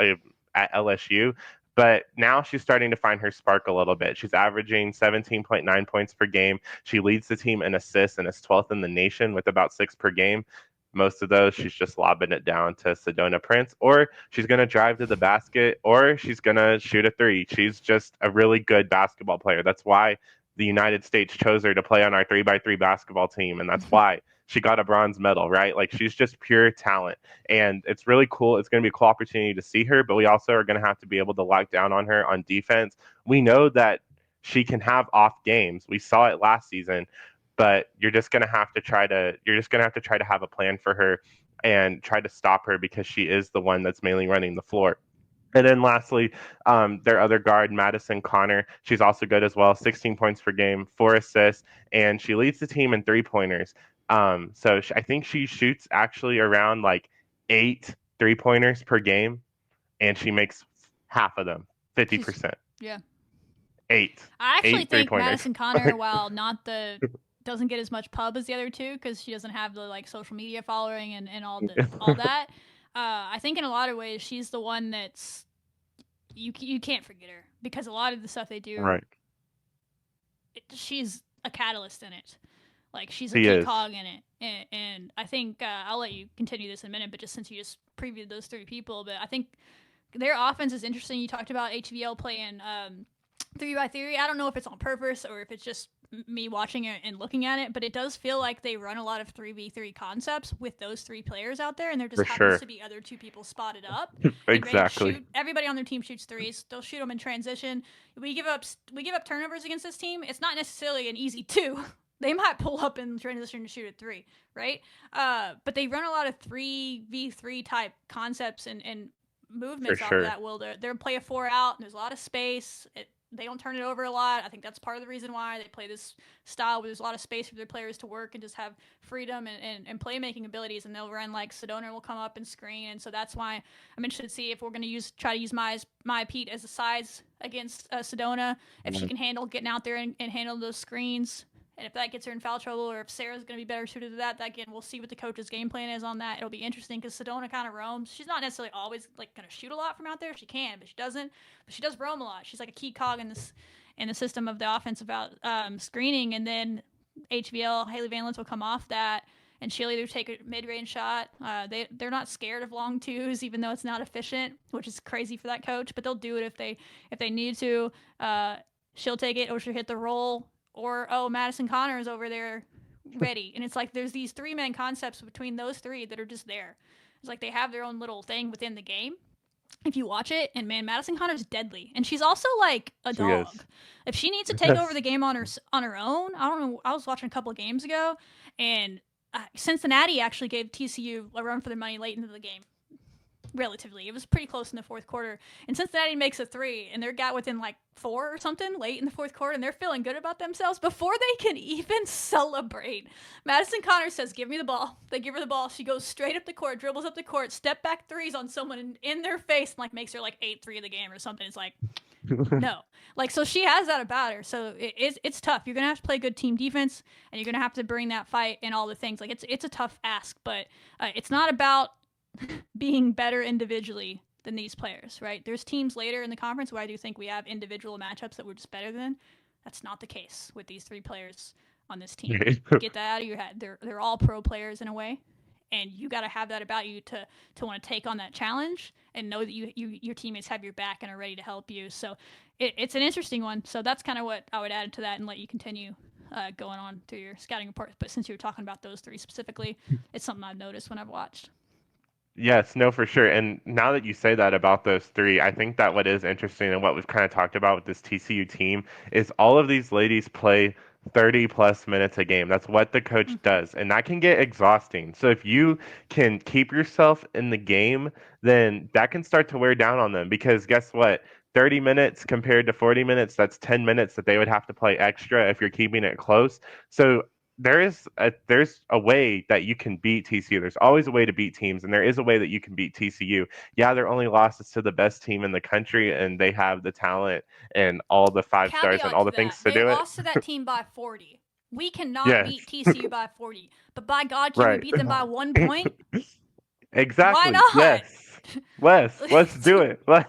at LSU. But now she's starting to find her spark a little bit. She's averaging 17.9 points per game. She leads the team in assists and is 12th in the nation with about 6 per game. Most of those, she's just lobbing it down to Sedona Prince, or she's going to drive to the basket, or she's going to shoot a three. She's just a really good basketball player. That's why the United States chose her to play on our 3x3 basketball team, and that's why she got a bronze medal, right? Like, she's just pure talent, and it's really cool. It's going to be a cool opportunity to see her, but we also are going to have to be able to lock down on her on defense. We know that she can have off games. We saw it last season, but you're just going to have to try to have a plan for her and try to stop her, because she is the one that's mainly running the floor. And then lastly, their other guard, Madison Connor, she's also good as well. 16 points per game, 4 assists, and she leads the team in 3-pointers. I think she shoots actually around like 8 3-pointers per game, and she makes half of them, 50%. Yeah. 8. I actually 8 think 3-pointers. Madison Connor, while doesn't get as much pub as the other two because she doesn't have the like social media following and all that. I think in a lot of ways she's the one that's you can't forget her, because a lot of the stuff they do, right? She's a catalyst in it. Like, she's a key cog in it, and I think I'll let you continue this in a minute. But just since you just previewed those 3 people, but I think their offense is interesting. You talked about HVL playing 3x3. I don't know if it's on purpose or if it's just me watching it and looking at it, but it does feel like they run a lot of 3v3 concepts with those 3 players out there, and there just happens to be other 2 people spotted up. Exactly. Everybody on their team shoots threes. They'll shoot them in transition. We give up turnovers against this team. It's not necessarily an easy 2. They might pull up in transition to shoot a 3, right? But they run a lot of 3v3 type concepts and movements off of that. They'll play a 4 out, and there's a lot of space. They don't turn it over a lot. I think that's part of the reason why they play this style where there's a lot of space for their players to work and just have freedom and playmaking abilities. And they'll run, like, Sedona will come up and screen. And so that's why I'm interested to see if we're going to try to use Maya Pete as a size against Sedona, if she can handle getting out there and handle those screens. And if that gets her in foul trouble, or if Sarah's going to be better suited to that, again, we'll see what the coach's game plan is on that. It'll be interesting because Sedona kind of roams. She's not necessarily always like going to shoot a lot from out there. She can, but she doesn't. But she does roam a lot. She's like a key cog in the system of the offense about screening. And then HVL, Haley Van Lith will come off that, and she'll either take a mid-range shot. They're not scared of long 2s, even though it's not efficient, which is crazy for that coach. But they'll do it if they need to. She'll take it, or she'll hit the roll. Or, Madison Connor is over there ready. And it's like there's these 3-man concepts between those 3 that are just there. It's like they have their own little thing within the game. If you watch it, and man, Madison Connor's deadly. And she's also like a dog. If she needs to take over the game on her own, I don't know. I was watching a couple of games ago, and Cincinnati actually gave TCU a run for their money late into the game. Relatively. It was pretty close in the 4th quarter. And Cincinnati makes a 3, and they're got within like 4 or something late in the 4th quarter, and they're feeling good about themselves before they can even celebrate. Madison Connor says, "Give me the ball." They give her the ball. She goes straight up the court, dribbles up the court, step back 3s on someone in their face, and like makes her like 8-3 of the game or something. It's like, no. Like, so she has that about her. So it's tough. You're going to have to play good team defense, and you're going to have to bring that fight and all the things. Like, it's a tough ask, but it's not about being better individually than these players, right? There's teams later in the conference where I do think we have individual matchups that we're just better than. That's not the case with these 3 players on this team. Get that out of your head. They're all pro players in a way, and you got to have that about you to want to take on that challenge and know that your teammates have your back and are ready to help you. So it's an interesting one. So that's kind of what I would add to that and let you continue going on through your scouting report. But since you were talking about those three specifically, it's something I've noticed when I've watched. Yes, no, for sure. And now that you say that about those three, I think that what is interesting and what we've kind of talked about with this TCU team is all of these ladies play 30 plus minutes a game. That's what the coach does. And that can get exhausting. So if you can keep yourself in the game, then that can start to wear down on them because guess what? 30 minutes compared to 40 minutes, that's 10 minutes that they would have to play extra if you're keeping it close. So there's a way that you can beat TCU. There's always a way to beat teams, and there is a way that you can beat TCU. Yeah, their only loss is to the best team in the country, and they have the talent and all the five stars and Caveat all to the that, things to they do it. lost to that team by 40. We cannot Yes, beat TCU by 40, but by God, can we right. beat them by 1 point? Why Exactly. not? Yes. Let's do it. Like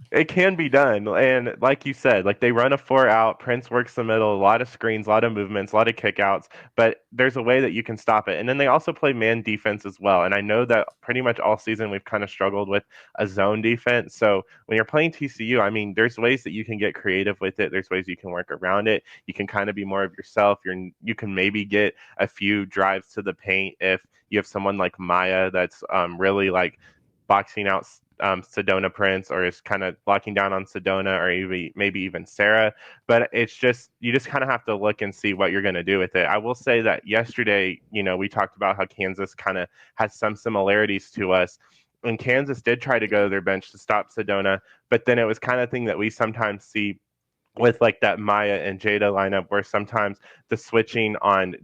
it can be done. And like you said, like they run a four out, Prince works the middle, a lot of screens, a lot of movements, a lot of kickouts, but there's a way that you can stop it. And then they also play man defense as well. And I know that pretty much all season we've kind of struggled with a zone defense. So when you're playing TCU, I mean, there's ways that you can get creative with it. There's ways you can work around it. You can kind of be more of yourself. You can maybe get a few drives to the paint if you have someone like Maya that's really like boxing out Sedona Prince or is kind of locking down on Sedona or maybe even Sarah. But it's just, you just kind of have to look and see what you're going to do with it. I will say that yesterday, we talked about how Kansas kind of has some similarities to us. And Kansas did try to go to their bench to stop Sedona, but then it was kind of thing that we sometimes see with like that Maya and Jada lineup where sometimes the switching on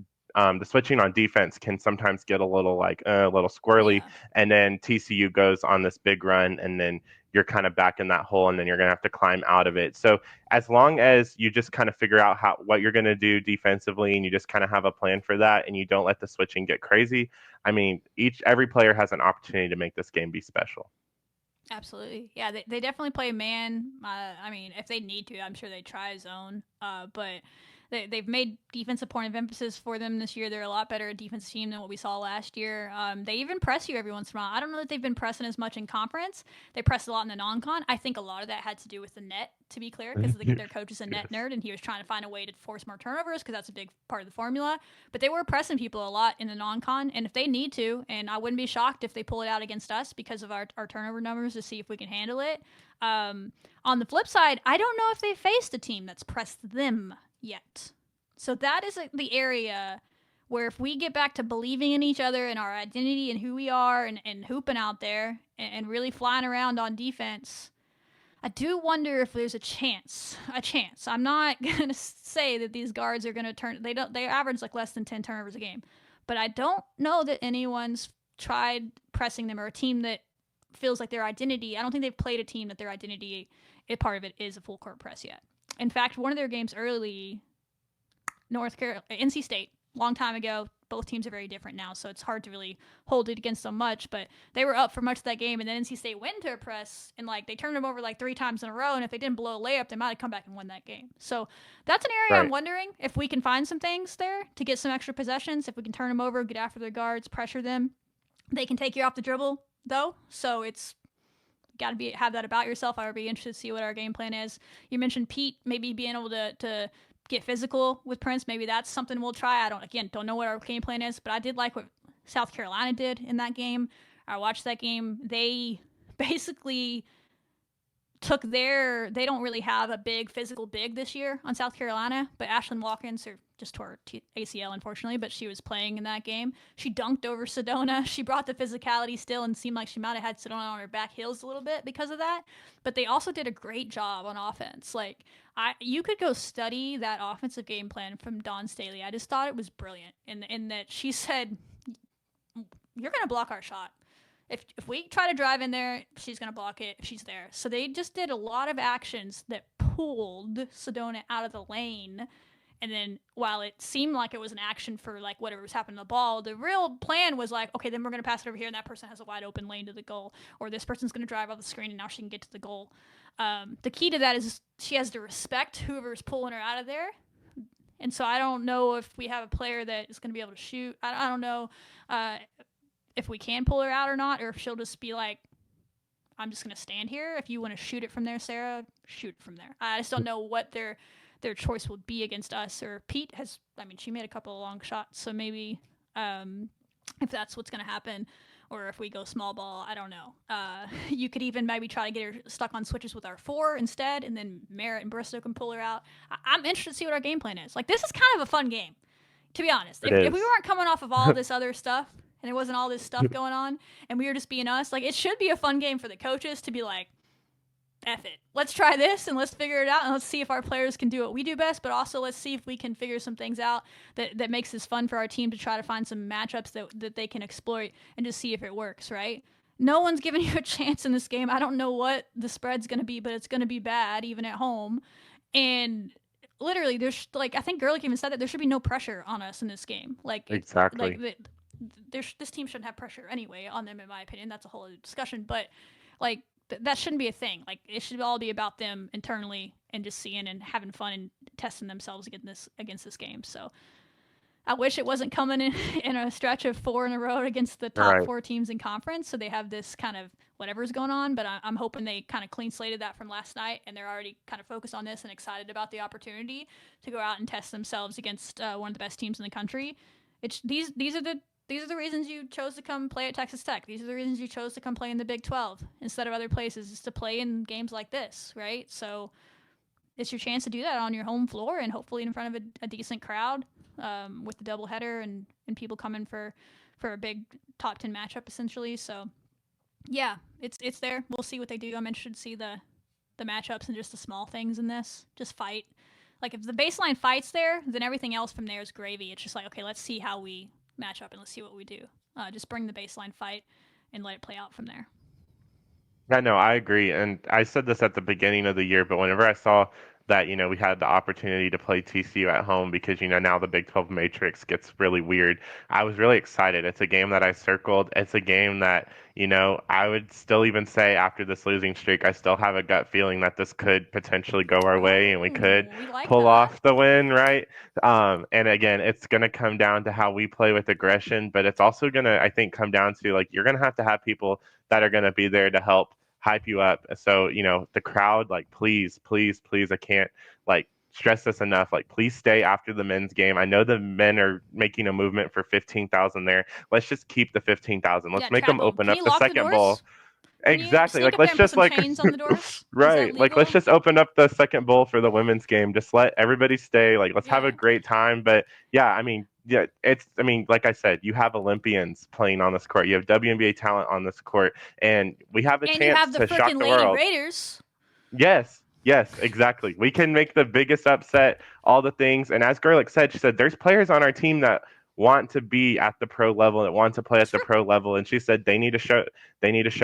defense can sometimes get a little like a little squirrely, Yeah. and then TCU goes on this big run, and then you're kind of back in that hole, and then you're gonna have to climb out of it. So as long as you just kind of figure out what you're gonna do defensively, and you just kind of have a plan for that, and you don't let the switching get crazy, I mean, every player has an opportunity to make this game be special. Absolutely. Yeah, they definitely play man. I mean, if they need to, I'm sure they try zone. But they've made defensive point of emphasis for them this year. They're a lot better at defensive team than what we saw last year. They even press you every once in a while. I don't know that they've been pressing as much in conference. They pressed a lot in the non-con. I think a lot of that had to do with the net, to be clear, because their coach is a net Yes. nerd, and he was trying to find a way to force more turnovers because that's a big part of the formula. But they were pressing people a lot in the non-con, and if they need to, and I wouldn't be shocked if they pull it out against us because of our turnover numbers to see if we can handle it. On the flip side, I don't know if they faced a team that's pressed them yet. So that is the area where if we get back to believing in each other and our identity and who we are and hooping out there and really flying around on defense, I do wonder if there's a chance. I'm not going to say that these guards are going to turn. They average like less than 10 turnovers a game. But I don't know that anyone's tried pressing them or a team that feels like their identity. I don't think they've played a team that their identity, part of it is a full court press yet. In fact, one of their games early, NC State, long time ago. Both teams are very different now, so it's hard to really hold it against them much. But they were up for much of that game, and then NC State went into a press, and they turned them over 3 times in a row. And if they didn't blow a layup, they might have come back and won that game. So that's an area Right. I'm wondering if we can find some things there to get some extra possessions. If we can turn them over, get after their guards, pressure them, they can take you off the dribble though. So it's got to have that about yourself. I would be interested to see what our game plan is. You mentioned Pete maybe being able to get physical with Prince. Maybe that's something we'll try. I don't know what our game plan is, but I did like what South Carolina did in that game. I watched that game. They basically they don't really have a big physical big this year on South Carolina, but Ashlyn Watkins just tore ACL, unfortunately, but she was playing in that game. She dunked over Sedona. She brought the physicality still and seemed like she might have had Sedona on her back heels a little bit because of that. But they also did a great job on offense. You could go study that offensive game plan from Dawn Staley. I just thought it was brilliant in that she said, you're going to block our shot. If we try to drive in there, she's going to block it if she's there. So they just did a lot of actions that pulled Sedona out of the lane. And then while it seemed like it was an action for whatever was happening to the ball, the real plan was okay, then we're going to pass it over here and that person has a wide open lane to the goal. Or this person's going to drive off the screen and now she can get to the goal. The key to that is she has to respect whoever's pulling her out of there. And so I don't know if we have a player that is going to be able to shoot. I don't know if we can pull her out or not, or if she'll just be I'm just going to stand here. If you want to shoot it from there, Sarah, shoot it from there. I just don't know what their their choice will be against us. Or Pete has, I mean, she made a couple of long shots, so maybe if that's what's going to happen, or if we go small ball, I don't know. You could even maybe try to get her stuck on switches with our 4 instead, and then Merritt and Bristow can pull her out. I'm interested to see what our game plan is. Like, this is kind of a fun game, to be honest. If we weren't coming off of all this other stuff, and there wasn't all this stuff going on, and we were just being us, like, it should be a fun game for the coaches to be like, F it. Let's try this and let's figure it out, and let's see if our players can do what we do best, but also let's see if we can figure some things out that makes this fun for our team to try to find some matchups that they can exploit and just see if it works, right? No one's giving you a chance in this game. I don't know what the spread's going to be, but it's going to be bad even at home. And literally, there's, like, I think Gerlich even said that there should be no pressure on us in this game. Like, exactly. This team shouldn't have pressure anyway on them, in my opinion. That's a whole other discussion, but like, that shouldn't be a thing. Like, it should all be about them internally and just seeing and having fun and testing themselves against this game. So I wish it wasn't coming in a stretch of 4 in a row against the top 4 teams in conference, so they have this kind of whatever's going on. But I'm hoping they kind of clean slated that from last night, and they're already kind of focused on this and excited about the opportunity to go out and test themselves against one of the best teams in the country. These are the reasons you chose to come play at Texas Tech. These are the reasons you chose to come play in the Big 12 instead of other places, is to play in games like this, right? So it's your chance to do that on your home floor and hopefully in front of a decent crowd with the doubleheader and people coming for a big top 10 matchup, essentially. So, yeah, it's there. We'll see what they do. I'm interested to see the matchups and just the small things in this. Just fight. Like, if the baseline fight's there, then everything else from there is gravy. It's just like, okay, let's see how we match up and let's see what we do. Just bring the baseline fight and let it play out from there. Yeah, no, I agree. And I said this at the beginning of the year, but whenever I saw that, we had the opportunity to play TCU at home because, now the Big 12 matrix gets really weird, I was really excited. It's a game that I circled. It's a game that, I would still even say after this losing streak, I still have a gut feeling that this could potentially go our way and we could pull off the win, right? And again, it's going to come down to how we play with aggression, but it's also going to, I think, come down to, like, you're going to have people that are going to be there to help hype you up. So, the crowd, like, please, I can't, like, stress this enough. Like, please stay after the men's game. I know the men are making a movement for 15,000 there. Let's just keep the 15,000. Let's make them open up the second bowl. Exactly. Like, let's just, like, right. Like, let's just open up the second bowl for the women's game. Just let everybody stay. Like, let's have a great time. But yeah, I mean, like I said, you have Olympians playing on this court. You have WNBA talent on this court, and we have a chance to shock the world. Raiders. Yes, exactly. We can make the biggest upset, all the things. And as Gerlich said, she said, there's players on our team that want to be at the pro level, that want to play at the pro level. And she said they need to show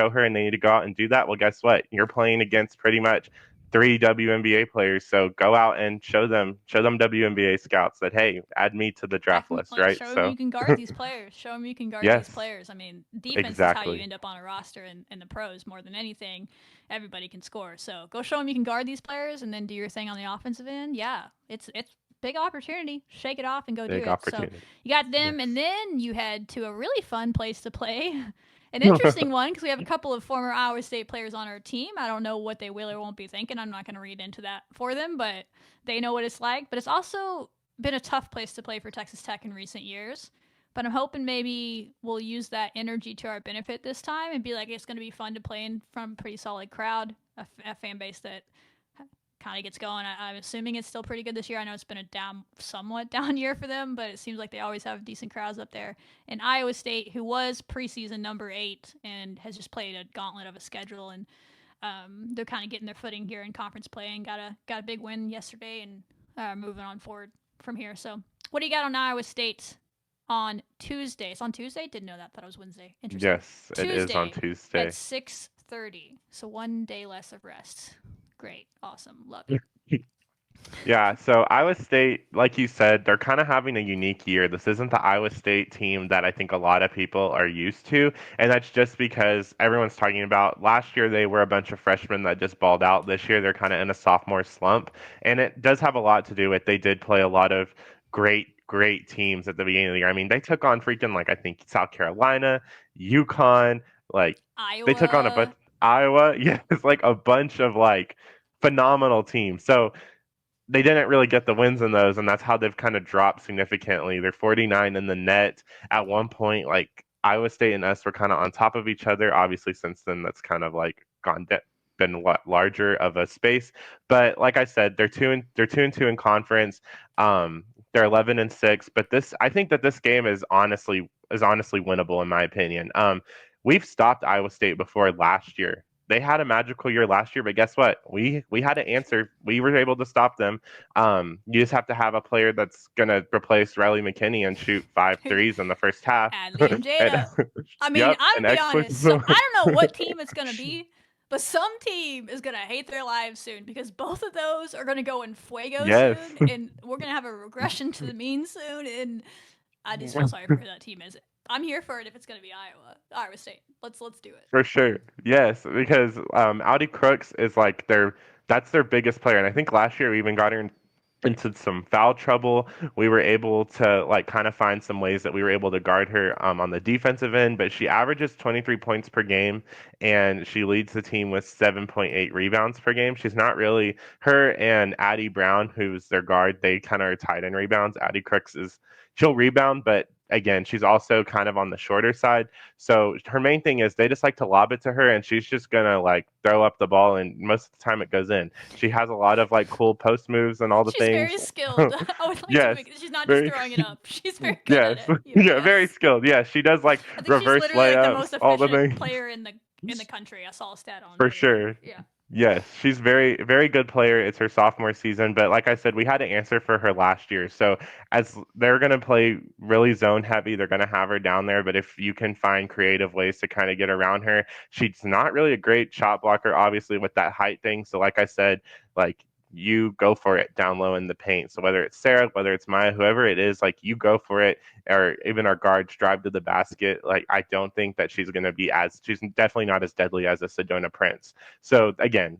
her, and they need to go out and do that. Well, guess what? You're playing against pretty much 3 WNBA players. So go out and show them WNBA scouts that, hey, add me to the draft list, right? Show them you can guard these players. Show them you can guard these players. I mean, defense is how you end up on a roster in the pros more than anything. Everybody can score. So go show them you can guard these players and then do your thing on the offensive end. Yeah, it's big opportunity. Shake it off and go do it. So you got them, and then you head to a really fun place to play. An interesting one, because we have a couple of former Iowa State players on our team. I don't know what they will or won't be thinking. I'm not going to read into that for them, but they know what it's like. But it's also been a tough place to play for Texas Tech in recent years. But I'm hoping maybe we'll use that energy to our benefit this time and be like, it's going to be fun to play in from a pretty solid crowd, a fan base that kind of gets going. I'm assuming it's still pretty good this year. I know it's been a somewhat down year for them, but it seems like they always have decent crowds up there. And Iowa State, who was preseason number 8 and has just played a gauntlet of a schedule, and they're kind of getting their footing here in conference play and got a big win yesterday and moving on forward from here. So what do you got on Iowa State on Tuesday? It's on Tuesday? Didn't know that. Thought it was Wednesday. Interesting. Yes, it is on Tuesday. At 6:30. So 1 day less of rest. Great. Awesome. Love it. Yeah, so Iowa State, like you said, they're kind of having a unique year. This isn't the Iowa State team that I think a lot of people are used to, and that's just because everyone's talking about last year they were a bunch of freshmen that just balled out. This year they're kind of in a sophomore slump, and it does have a lot to do with they did play a lot of great teams at the beginning of the year. I mean, they took on freaking, like, I think South Carolina, UConn, like Iowa. They took on a bunch. Iowa, yeah, it's like a bunch of, like, phenomenal teams. So they didn't really get the wins in those, and that's how they've kind of dropped significantly. They're 49 in the net. At one point, like Iowa State and us were kind of on top of each other. Obviously, since then, that's kind of like been what larger of a space. But like I said, they're 2-2 in conference. They're 11-6. But I think that this game is honestly winnable in my opinion. We've stopped Iowa State before last year. They had a magical year last year, but guess what? We had to answer. We were able to stop them. You just have to have a player that's gonna replace Riley McKinney and shoot 5 threes in the first half. Adley and And, Jada. I mean, yep, I'm an gonna be honest. So, explosive. I don't know what team it's gonna be, but some team is gonna hate their lives soon because both of those are gonna go in fuego Yes. soon, and we're gonna have a regression to the mean soon. And I just feel sorry for who that team is. I'm here for it if it's gonna be Iowa State. Let's do it. For sure. Yes, because Audi Crooks is like that's their biggest player. And I think last year we even got her into some foul trouble. We were able to like kind of find some ways that we were able to guard her on the defensive end, but she averages 23 points per game and she leads the team with 7.8 rebounds per game. She's not really her and Addie Brown, who's their guard, they kind of are tied in rebounds. Addie Crooks she'll rebound, but again, she's also kind of on the shorter side. So her main thing is they just like to lob it to her and she's just gonna like throw up the ball and most of the time it goes in. She has a lot of like cool post moves and all the She's things. very skilled. I would like Yes. she's not just Very throwing it up. She's very good yes. at it. Yeah, very skilled. Yeah, she does like I think she's reverse literally like the layups, most all the efficient things. player in the country. I saw a stat on For Twitter. sure. Yeah. Yes, she's very, very good player. It's her sophomore season, but like I said, we had to answer for her last year. So as they're going to play really zone heavy, they're going to have her down there. But if you can find creative ways to kind of get around her, she's not really a great shot blocker, obviously, with that height thing. So like I said, like you go for it down low in the paint. So whether it's Sarah, whether it's Maya, whoever it is, like you go for it, or even our guards drive to the basket. Like I don't think that she's going to be she's definitely not as deadly as a Sedona Prince. So again,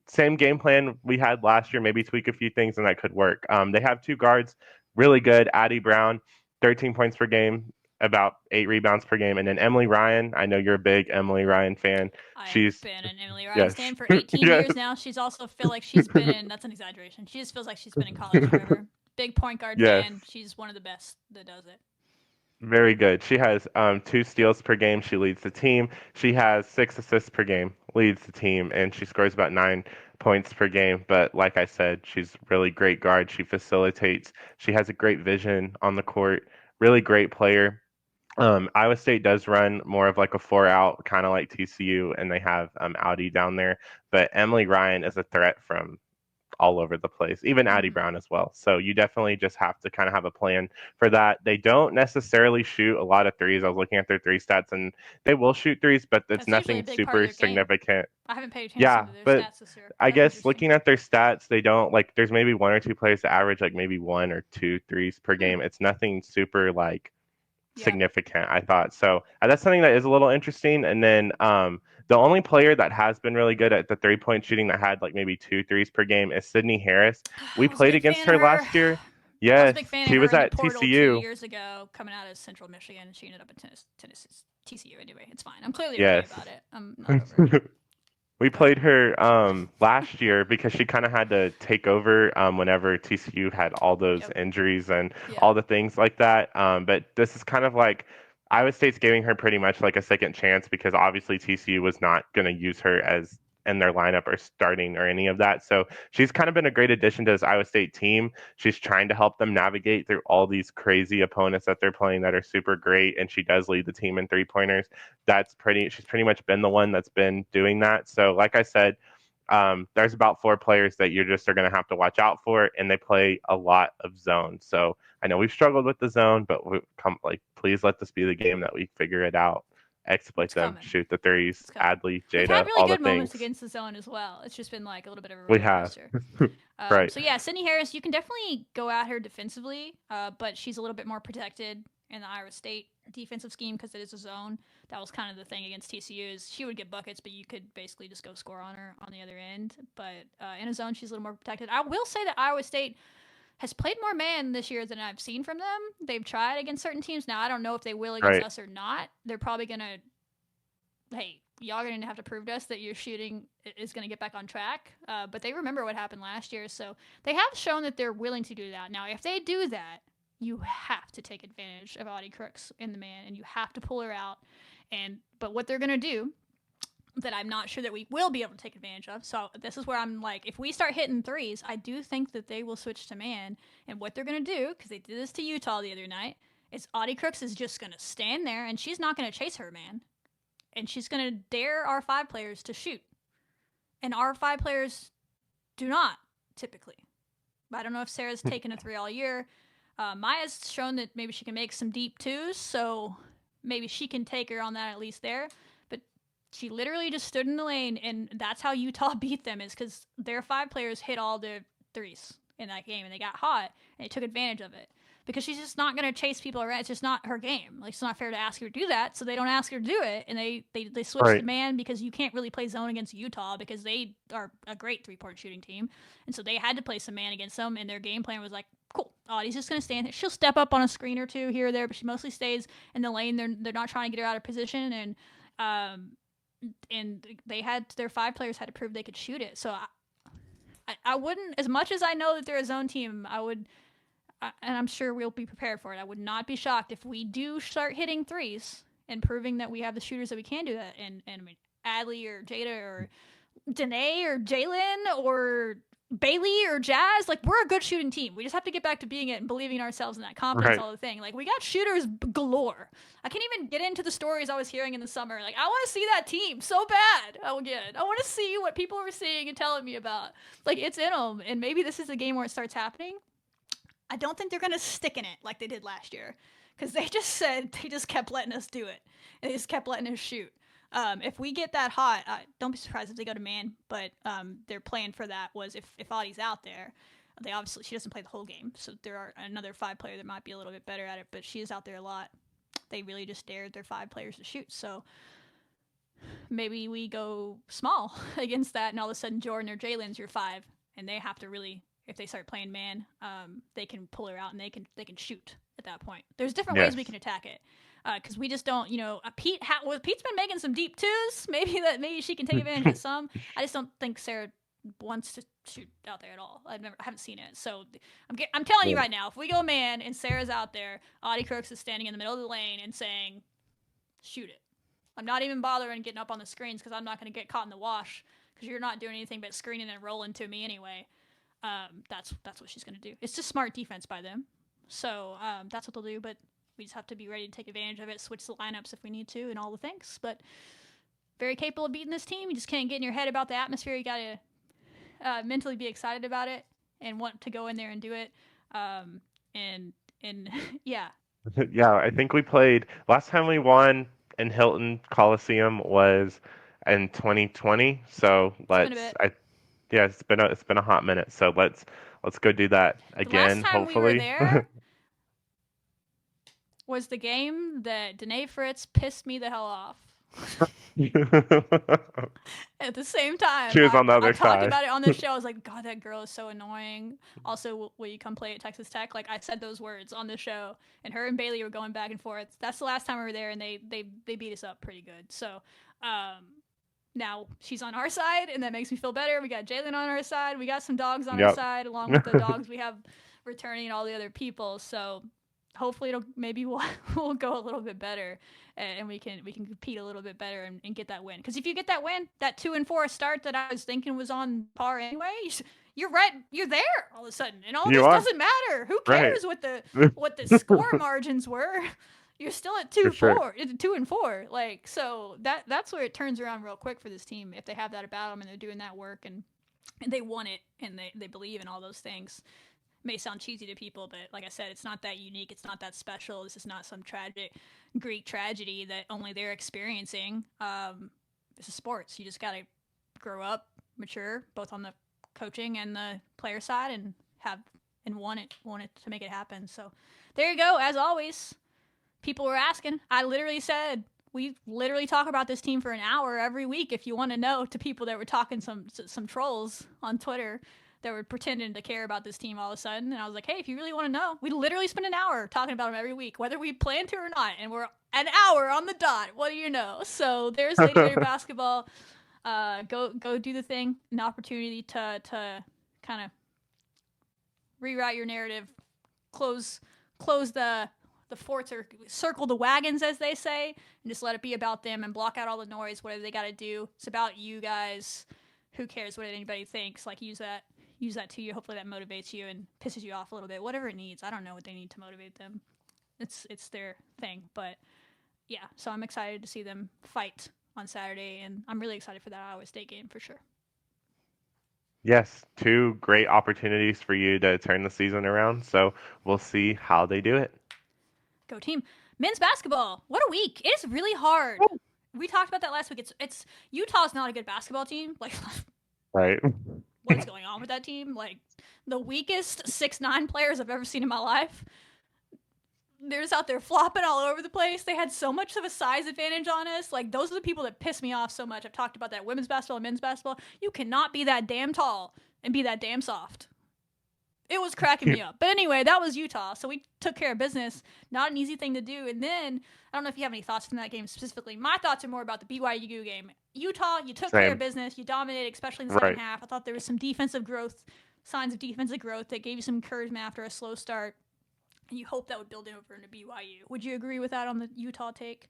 same game plan we had last year, maybe tweak a few things and that could work. They have two guards, really good. Addie Brown, 13 points per game, about 8 rebounds per game. And then Emily Ryan, I know you're a big Emily Ryan fan. I've been an Emily Ryan Yes. fan for 18 Yes. years now. She's also feel like she's been in, that's an exaggeration. She just feels like she's been in college forever. Big point guard Yes. fan. She's one of the best that does it. Very good. She has 2 steals per game. She leads the team. She has 6 assists per game, leads the team, and she scores about 9 points per game. But like I said, she's really great guard. She facilitates. She has a great vision on the court. Really great player. Iowa State does run more of like a 4-out, kind of like TCU, and they have Audi down there. But Emily Ryan is a threat from all over the place, even Addie Brown as well. So you definitely just have to kind of have a plan for that. They don't necessarily shoot a lot of threes. I was looking at their three stats and they will shoot threes, but it's That's usually a nothing big part of super their game. significant. I haven't paid attention Yeah, to their but stats this year. I That's guess interesting. looking at their stats, they don't like there's maybe one or two players that average like maybe 1 or 2 threes per game. It's nothing super like significant, I thought. So that's something that is a little interesting. And then the only player that has been really good at the 3-point shooting that had like maybe 2 threes per game is Sydney Harris. We I was a played big against fan her of her. last year. I was Yes, a big fan she of her was in the at portal 2 TCU. years ago, coming out of Central Michigan. She ended up at Tennessee, TCU anyway. It's fine. I'm clearly okay Yes. about it. I'm not over it. We played her last year because she kind of had to take over whenever TCU had all those injuries and all the things like that. But this is kind of like Iowa State's giving her pretty much like a second chance because obviously TCU was not going to use her as in their lineup or starting or any of that. So she's kind of been a great addition to this Iowa State team. She's trying to help them navigate through all these crazy opponents that they're playing that are super great. And she does lead the team in 3-pointers. She's pretty much been the one that's been doing that. So like I said, there's about 4 players that you just are going to have to watch out for, and they play a lot of zone. So I know we've struggled with the zone, but please let this be the game that we figure it out, exploit them, shoot the threes, Adley, Jada, We've had really all good the moments things. against the zone as well. It's just been like a little bit of a We roller have. coaster. Right. So yeah, Sydney Harris, you can definitely go at her defensively, but she's a little bit more protected in the Iowa State defensive scheme because it is a zone. That was kind of the thing against TCU is she would get buckets, but you could basically just go score on her on the other end. But in a zone, she's a little more protected. I will say that Iowa State has played more man this year than I've seen from them. They've tried against certain teams. Now, I don't know if they will against us or not. They're probably going to, hey, y'all are going to have to prove to us that your shooting is going to get back on track. But they remember what happened last year, so they have shown that they're willing to do that. Now, if they do that, you have to take advantage of Audie Crooks in the man, and you have to pull her out. But what they're going to do that I'm not sure that we will be able to take advantage of. So this is where I'm like, if we start hitting threes, I do think that they will switch to man. And what they're going to do, because they did this to Utah the other night, is Audie Crooks is just going to stand there, and she's not going to chase her man. And she's going to dare our 5 players to shoot. And our 5 players do not, typically. But I don't know if Sarah's taken a 3 all year. Maya's shown that maybe she can make some deep 2s, so maybe she can take her on that at least there. But she literally just stood in the lane, and that's how Utah beat them, is because their 5 players hit all their 3s in that game, and they got hot, and they took advantage of it. Because she's just not going to chase people around. It's just not her game. Like, it's not fair to ask her to do that, so they don't ask her to do it. And they switch to man because you can't really play zone against Utah because they are a great 3-point shooting team. And so they had to play some man against them, and their game plan was like, cool, Audie's just going to stand there. She'll step up on a screen or 2 here or there, but she mostly stays in the lane. They're not trying to get her out of position. And they had, their 5 players had to prove they could shoot it. So I wouldn't, as much as I know that they're a zone team, I would... and I'm sure we'll be prepared for it. I would not be shocked if we do start hitting 3s and proving that we have the shooters that we can do that. And I mean, Adley or Jada or Danae or Jalen or Bailey or Jazz, like, we're a good shooting team. We just have to get back to being it and believing in ourselves and that confidence, all the thing. Like, we got shooters galore. I can't even get into the stories I was hearing in the summer. Like, I want to see that team so bad again. I want to see what people were seeing and telling me about. Like, it's in them. And maybe this is a game where it starts happening. I don't think they're going to stick in it like they did last year, because they just kept letting us do it, and they just kept letting us shoot. If we get that hot, don't be surprised if they go to man, but their plan for that was if Audie's out there, she doesn't play the whole game, so there are another 5 player that might be a little bit better at it, but she is out there a lot. They really just dared their 5 players to shoot, so maybe we go small against that, and all of a sudden Jordan or Jalen's your 5, and they have to really... If they start playing man, they can pull her out and they can shoot at that point. There's different ways we can attack it, because we just don't, Pete's been making some deep 2s. Maybe she can take advantage of some. I just don't think Sarah wants to shoot out there at all. I haven't seen it. So I'm telling you right now, if we go man and Sarah's out there, Audie Crooks is standing in the middle of the lane and saying, "Shoot it." I'm not even bothering getting up on the screens because I'm not going to get caught in the wash because you're not doing anything but screening and rolling to me anyway. That's what she's going to do. It's just smart defense by them. So that's what they'll do, but we just have to be ready to take advantage of it, switch the lineups if we need to, and all the things. But very capable of beating this team. You just can't get in your head about the atmosphere. You got to mentally be excited about it and want to go in there and do it. And yeah. Yeah, I think we played, last time we won in Hilton Coliseum was in 2020. So it's been a hot minute. So let's go do that again. Last time hopefully. We were there was the game that Danae Fritz pissed me the hell off. At the same time, she was on the other I side. talked about it on this show. I was like, God, that girl is so annoying. Also, will you come play at Texas Tech? Like, I said those words on the show, and her and Bailey were going back and forth. That's the last time we were there, and they beat us up pretty good. So now she's on our side, and that makes me feel better. We got Jalen on our side. We got some dogs on our side, along with the dogs we have returning and all the other people. So hopefully we'll go a little bit better, and we can compete a little bit better and get that win. Because if you get that win, that 2-4 start that I was thinking was on par anyway, you're right. You're there all of a sudden, and all this doesn't matter. Who cares what the score margins were? You're still at 2-4. Like, so that's where it turns around real quick for this team if they have that about them and they're doing that work and they want it and they believe in all those things. May sound cheesy to people, but like I said, it's not that unique. It's not that special. This is not some tragic Greek tragedy that only they're experiencing. This is sports. You just got to grow up, mature, both on the coaching and the player side, and want it to make it happen. So there you go. As always, people were asking. I literally said we literally talk about this team for an hour every week. If you want to know, to people that were talking some trolls on Twitter that were pretending to care about this team all of a sudden. And I was like, hey, if you really want to know, we literally spend an hour talking about them every week, whether we plan to or not. And we're an hour on the dot. What do you know? So there's Lady Gator basketball. Go do the thing. An opportunity to kind of rewrite your narrative, close the forts, or circle the wagons, as they say, and just let it be about them and block out all the noise. Whatever they got to do, it's about you guys. Who cares what anybody thinks? Like, use that to you. Hopefully that motivates you and pisses you off a little bit. Whatever it needs. I don't know what they need to motivate them. It's their thing. But yeah, so I'm excited to see them fight on Saturday, and I'm really excited for that Iowa State game for sure. Yes, 2 great opportunities for you to turn the season around. So we'll see how they do it. Go team. Men's basketball. What a week. It's really hard. We talked about that last week. It's Utah's not a good basketball team. Like, right. What's going on with that team? Like, the weakest 6'9" players I've ever seen in my life. They're just out there flopping all over the place. They had so much of a size advantage on us. Like, those are the people that piss me off so much. I've talked about that women's basketball and men's basketball. You cannot be that damn tall and be that damn soft. It was cracking me up. But anyway, that was Utah. So we took care of business. Not an easy thing to do. And then, I don't know if you have any thoughts from that game specifically. My thoughts are more about the BYU game. Utah, you took care of business. You dominated, especially in the second half. I thought there was some defensive growth, signs of defensive growth that gave you some encouragement after a slow start. And you hope that would build over into BYU. Would you agree with that on the Utah take?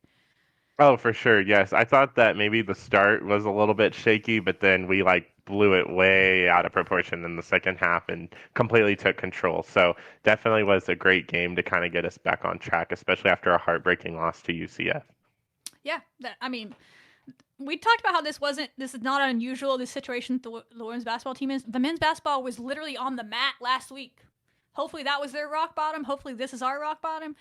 Oh, for sure. Yes. I thought that maybe the start was a little bit shaky, but then we blew it way out of proportion in the second half and completely took control. So definitely was a great game to kind of get us back on track, especially after a heartbreaking loss to UCF. Yeah. We talked about how this is not unusual, this situation the women's basketball team is. The men's basketball was literally on the mat last week. Hopefully that was their rock bottom. Hopefully this is our rock bottom.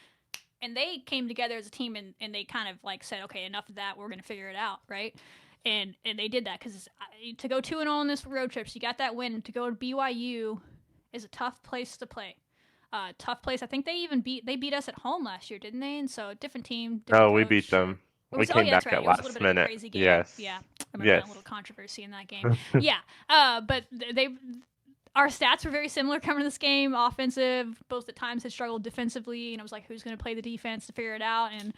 And they came together as a team and they kind of said, okay, enough of that. We're going to figure it out, right? And they did that because to go 2-0 on this road trips, you got that win. To go to BYU is a tough place to play. Tough place. I think they beat us at home last year, didn't they? And so different team. Different coach. We beat them. We came back at last minute. It was a little bit of a crazy game. Yes. Yeah. I remember that little controversy in that game. Yeah. But our stats were very similar coming to this game. Offensive, both at times had struggled defensively, and I was like, who's going to play the defense to figure it out? And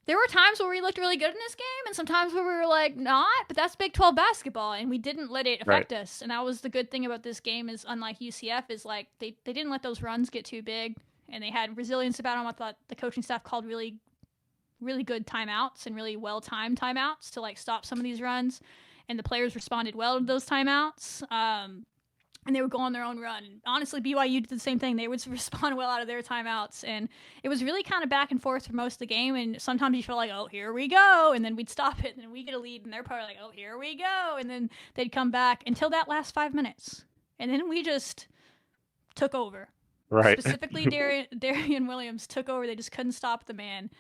there were times where we looked really good in this game, and sometimes where we were like, not, but that's Big 12 basketball, and we didn't let it affect us. And that was the good thing about this game is, unlike UCF, is they didn't let those runs get too big, and they had resilience about them. I thought the coaching staff called really, really good timeouts and really well-timed timeouts to stop some of these runs, and the players responded well to those timeouts. And they would go on their own run. And honestly, BYU did the same thing. They would respond well out of their timeouts. And it was really kind of back and forth for most of the game. And sometimes you feel like, oh, here we go. And then we'd stop it. And then we get a lead. And they're probably like, oh, here we go. And then they'd come back until that last 5 minutes. And then we just took over. Right. Specifically, Darian Williams took over. They just couldn't stop the man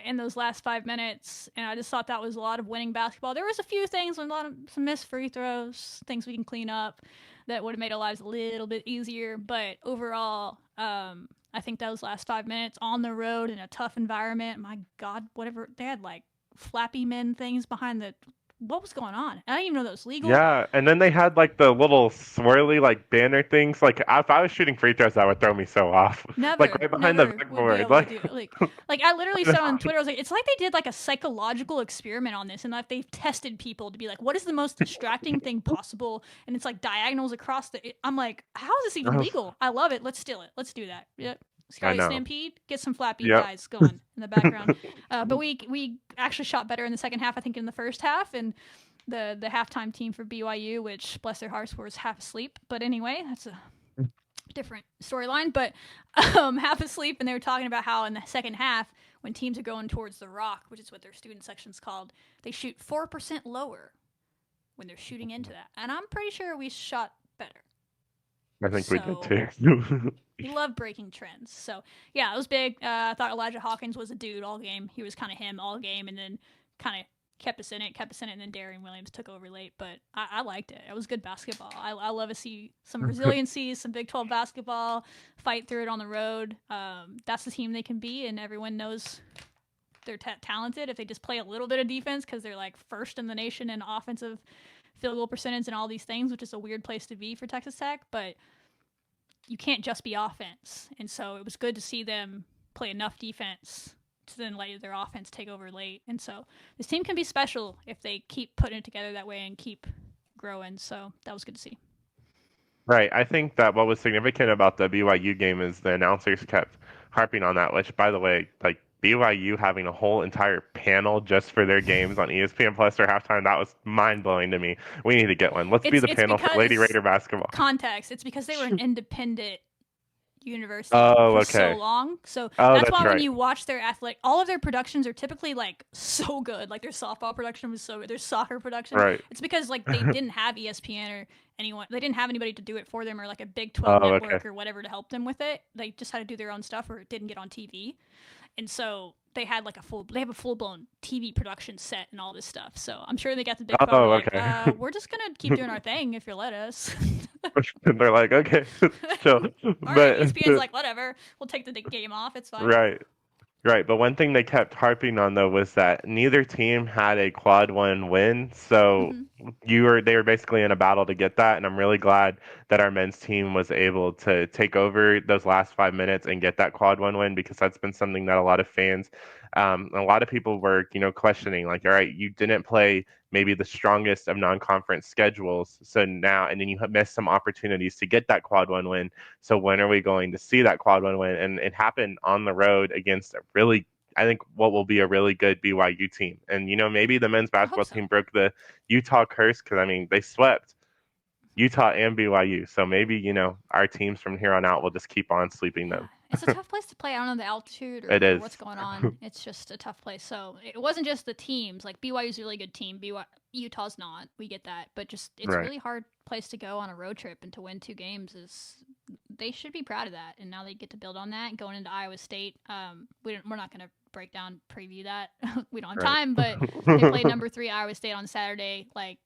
in those last 5 minutes. And I just thought that was a lot of winning basketball. There was a few things, some missed free throws, things we can clean up that would have made our lives a little bit easier. But overall, I think those last 5 minutes on the road in a tough environment, my God, whatever, they had flappy men things behind what was going on? I didn't even know that was legal. Yeah, and then they had the little swirly banner things. If I was shooting free throws, that would throw me so off. Never, right behind the backboard. I literally said on Twitter, I was like, it's like they did a psychological experiment on this, and they've tested people to be what is the most distracting thing possible? And it's diagonals across I'm like, how is this even legal? I love it. Let's steal it. Let's do that. Yep. Scarlet Stampede, get some flappy guys going in the background. But we actually shot better in the second half, I think, in the first half. And the halftime team for BYU, which, bless their hearts, was half asleep. But anyway, that's a different storyline. But half asleep, and they were talking about how in the second half, when teams are going towards the rock, which is what their student section's called, they shoot 4% lower when they're shooting into that. And I'm pretty sure we shot better. I think we did too. We love breaking trends. So, yeah, it was big. I thought Elijah Hawkins was a dude all game. He was kind of him all game, and then kind of kept us in it, and then Darian Williams took over late. But I liked it. It was good basketball. I love to see some resiliency, some Big 12 basketball, fight through it on the road. That's the team they can be, and everyone knows they're talented if they just play a little bit of defense because they're first in the nation in offensive field goal percentage and all these things, which is a weird place to be for Texas Tech, but you can't just be offense. And so it was good to see them play enough defense to then let their offense take over late. And so this team can be special if they keep putting it together that way and keep growing. So that was good to see. Right. I think that what was significant about the BYU game is the announcers kept harping on that, which, by the way, like BYU having a whole entire panel just for their games on ESPN Plus for halftime, that was mind blowing to me. We need to get one. Let's be the panel for Lady Raider basketball. Context. It's because they were an independent university for so long. So that's why when you watch their athletic, all of their productions are typically like so good. Like their softball production was so good. Their soccer production. Right. It's because like they didn't have ESPN or anyone. They didn't have anybody to do it for them or like a Big 12 network or whatever to help them with it. They just had to do their own stuff or it didn't get on TV. And so they had like they have a full blown TV production set and all this stuff. So I'm sure they got the big like, we're just gonna keep doing our thing if you let us. And they're like, okay, so but ESPN's like, whatever, we'll take the game off. It's fine. Right. But one thing they kept harping on though was that neither team had a quad one win, so they were basically in a battle to get that. And I'm really glad that our men's team was able to take over those last 5 minutes and get that quad one win, because that's been something that a lot of fans, a lot of people were, questioning. Like, all right, you didn't play maybe the strongest of non-conference schedules, so now, and then you have missed some opportunities to get that quad one win. So when are we going to see that quad one win? And it happened on the road against a really, I think, what will be a really good BYU team. And maybe the men's basketball team broke the Utah curse, because I mean they swept Utah and BYU. So maybe our teams from here on out will just keep on sweeping them. It's a tough place to play. I don't know the altitude or what's going on. It's just a tough place. So it wasn't just the teams. Like BYU's a really good team. Utah's not. We get that. But just it's a really hard place to go on a road trip, and to win 2 games they should be proud of that. And now they get to build on that. Going into Iowa State, we're not going to preview that. We don't have time, but they played number 3 Iowa State on Saturday. Like,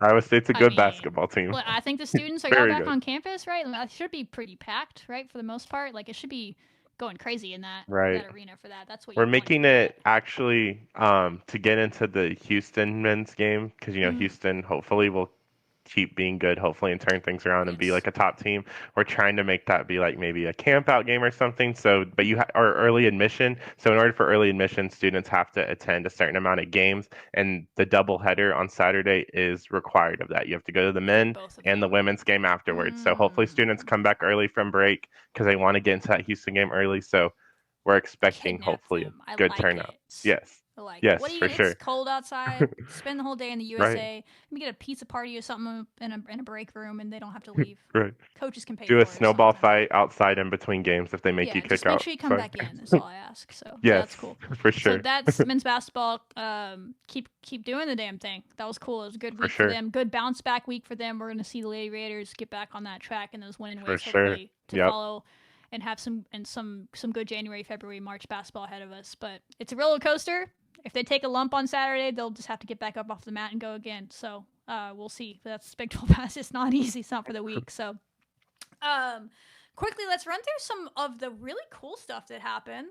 Iowa State's a good basketball team. Well, I think the students are back on campus, right? It should be pretty packed, right, for the most part. Like, it should be going crazy in that arena for that. That's what we're making it actually to get into the Houston men's game, because Houston hopefully will keep being good, hopefully, and turn things around and be like a top team. We're trying to make that be like maybe a camp out game or something. So, but or early admission. So in order for early admission, students have to attend a certain amount of games, and the doubleheader on Saturday is required of that. You have to go to the men and the women's game afterwards. So hopefully students come back early from break because they want to get into that Houston game early. So we're expecting hopefully a good turnout. Yes. Yes, what do you for sure. It's cold outside. Spend the whole day in the USA. Maybe get a pizza party or something in a break room, and they don't have to leave. Coaches can pay. Do a snowball fight outside in between games if they make you kick just out. Make sure you come back in. That's all I ask. So that's cool. For sure. So that's men's basketball. Keep doing the damn thing. That was cool. It was a good week for them. Good bounce back week for them. We're gonna see the Lady Raiders get back on that track and those winning ways hopefully to follow. And have some good January, February, March basketball ahead of us. But it's a roller coaster. If they take a lump on Saturday, they'll just have to get back up off the mat and go again. So we'll see. That's Big 12 pass. It's not easy. It's not for the weak. So quickly, let's run through some of the really cool stuff that happened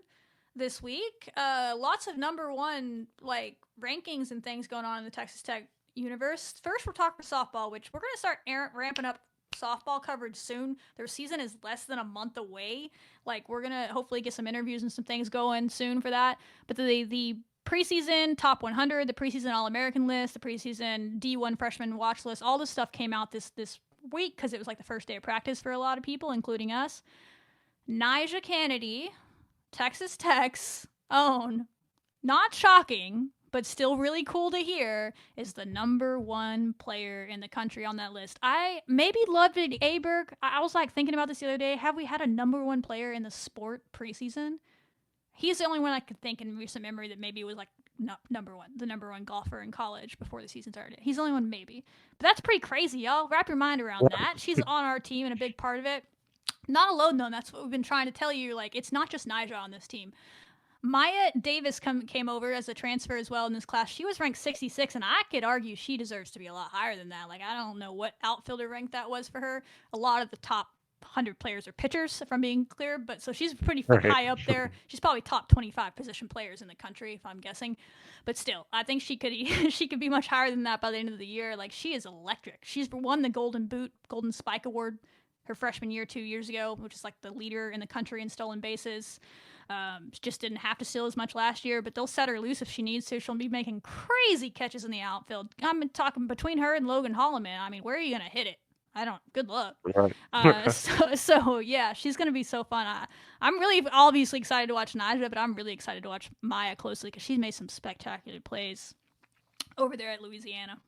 this week. Lots of number 1 like rankings and things going on in the Texas Tech universe. First, we're talking softball, which we're going to start ramping up softball coverage soon. Their season is less than a month away. Like, we're gonna hopefully get some interviews and some things going soon for that. But the preseason top 100, the preseason All-American list, the preseason D1 freshman watch list, all this stuff came out this week because it was like the first day of practice for a lot of people, including us. Nyjah Kennedy, Texas Tech's own, not shocking, but still really cool to hear, is the number 1 player in the country on that list. I maybe Ludwig Aberg. I was like thinking about this the other day. Have we had a number 1 player in the sport preseason? He's the only one I could think in recent memory that maybe was like number 1, the number 1 golfer in college before the season started. He's the only one maybe. But that's pretty crazy, y'all. Wrap your mind around that. She's on our team and a big part of it. Not alone, though. That's what we've been trying to tell you. Like, it's not just Nyjah on this team. Maya Davis came over as a transfer as well in this class. She was ranked 66, and I could argue she deserves to be a lot higher than that. Like, I don't know what outfielder rank that was for her. A lot of the top 100 players or pitchers, if I'm being clear. But so she's pretty Right. high up there. She's probably top 25 position players in the country, if I'm guessing. But still, I think she could she could be much higher than that by the end of the year. Like, she is electric. She's won the Golden Spike Award her freshman year 2 years ago, which is like the leader in the country in stolen bases. She just didn't have to steal as much last year, but they'll set her loose if she needs to. She'll be making crazy catches in the outfield. I'm talking between her and Logan Holloman. I mean, where are you going to hit it? Good luck. Right. So yeah, she's going to be so fun. I'm really obviously excited to watch Naja, but I'm really excited to watch Maya closely because she's made some spectacular plays over there at Louisiana.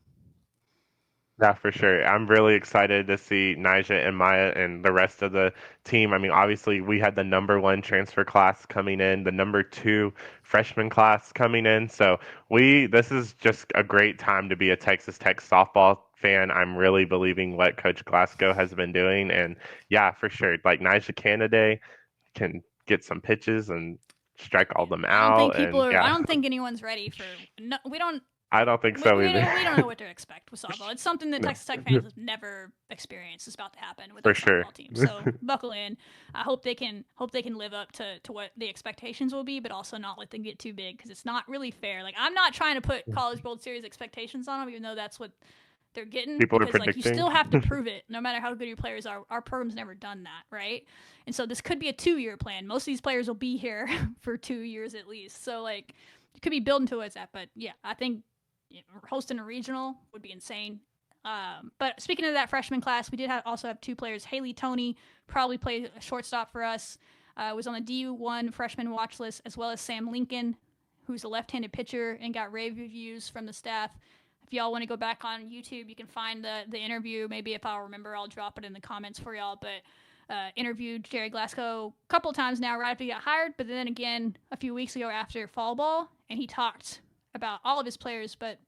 Yeah, for sure. I'm really excited to see Nija and Maya and the rest of the team. I mean, obviously, we had the number 1 transfer class coming in, the number 2 freshman class coming in. So this is just a great time to be a Texas Tech softball fan. I'm really believing what Coach Glasgow has been doing. And yeah, for sure. Like, Nija Canada can get some pitches and strike all them I don't think out. And yeah, I don't think anyone's ready for. No, we don't. I don't think so either. We don't know what to expect with softball. It's something that No. Texas Tech fans have never experienced. It's about to happen with For our sure. softball team. So buckle in. I hope they can live up to what the expectations will be, but also not let them get too big because it's not really fair. Like, I'm not trying to put College World Series expectations on them, even though that's what they're getting. People are because like, you predicting. still have to prove it, no matter how good your players are. Our program's never done that, right? And so this could be a 2-year plan. Most of these players will be here for 2 years at least. So like, you could be building towards that. But yeah, I think hosting a regional would be insane. But speaking of that freshman class, we did also have 2 players. Haley Toney probably played a shortstop for us. Was on the D1 freshman watch list, as well as Sam Lincoln, who's a left-handed pitcher and got rave reviews from the staff. If y'all want to go back on YouTube, you can find the interview. Maybe if I'll remember, I'll drop it in the comments for y'all. But interviewed Jerry Glasgow a couple times now right after he got hired, but then again a few weeks ago after fall ball, and he talked about all of his players, but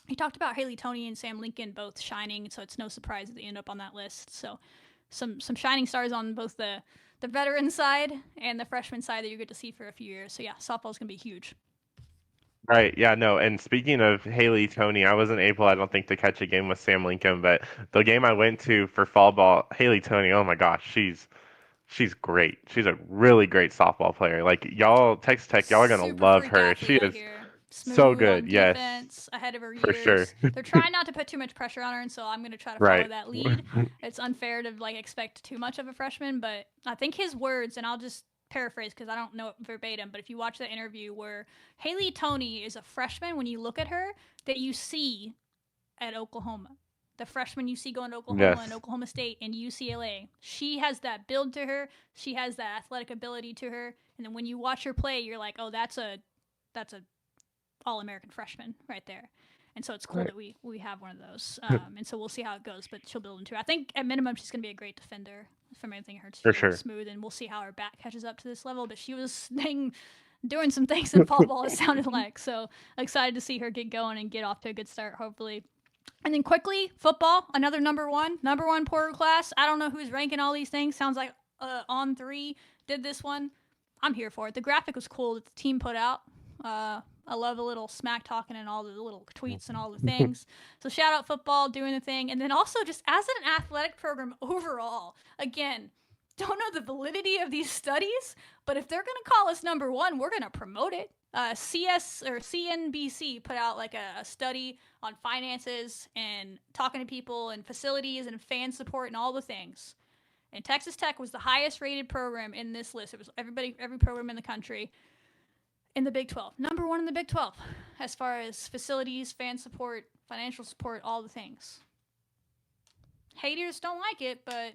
he talked about Haley Toney and Sam Lincoln both shining, so it's no surprise that they end up on that list. So some shining stars on both the veteran side and the freshman side that you're good to see for a few years. So yeah, softball's going to be huge. Right, yeah, no, and speaking of Haley Toney, I wasn't able, I don't think, to catch a game with Sam Lincoln, but the game I went to for fall ball, Haley Toney, oh my gosh, she's great. She's a really great softball player. Like, y'all, Texas Tech, y'all are gonna Super love freak her. She athlete, I is hear. Smooth so good, on yes, defense, ahead of her for years. sure. They're trying not to put too much pressure on her, and so I'm going to try to follow Right. that lead. It's unfair to like expect too much of a freshman, but I think his words, and I'll just paraphrase because I don't know it verbatim, but if you watch the interview where Haley Toney is a freshman, when you look at her, that you see at Oklahoma. The freshman you see going to Oklahoma Yes. and Oklahoma State and UCLA. She has that build to her. She has that athletic ability to her. And then when you watch her play, you're like, oh, that's a All-American freshman right there. And so it's cool Right. that we have one of those. And so we'll see how it goes, but she'll build into it. I think at minimum she's going to be a great defender from everything I heard. For She's sure. smooth, and we'll see how her bat catches up to this level. But she was doing some things in fall ball, it sounded like. So excited to see her get going and get off to a good start, hopefully. And then quickly, football, another number one Porter class. I don't know who's ranking all these things. Sounds like On 3 did this one. I'm here for it. The graphic was cool that the team put out. I love a little smack talking and all the little tweets and all the things. So shout out football doing the thing. And then also just as an athletic program overall, again, don't know the validity of these studies, but if they're going to call us number one, we're going to promote it. CNBC put out like a study on finances and talking to people and facilities and fan support and all the things. And Texas Tech was the highest rated program in this list. It was every program in the country in the Big 12. Number one in the Big 12 as far as facilities, fan support, financial support, all the things. Haters don't like it, but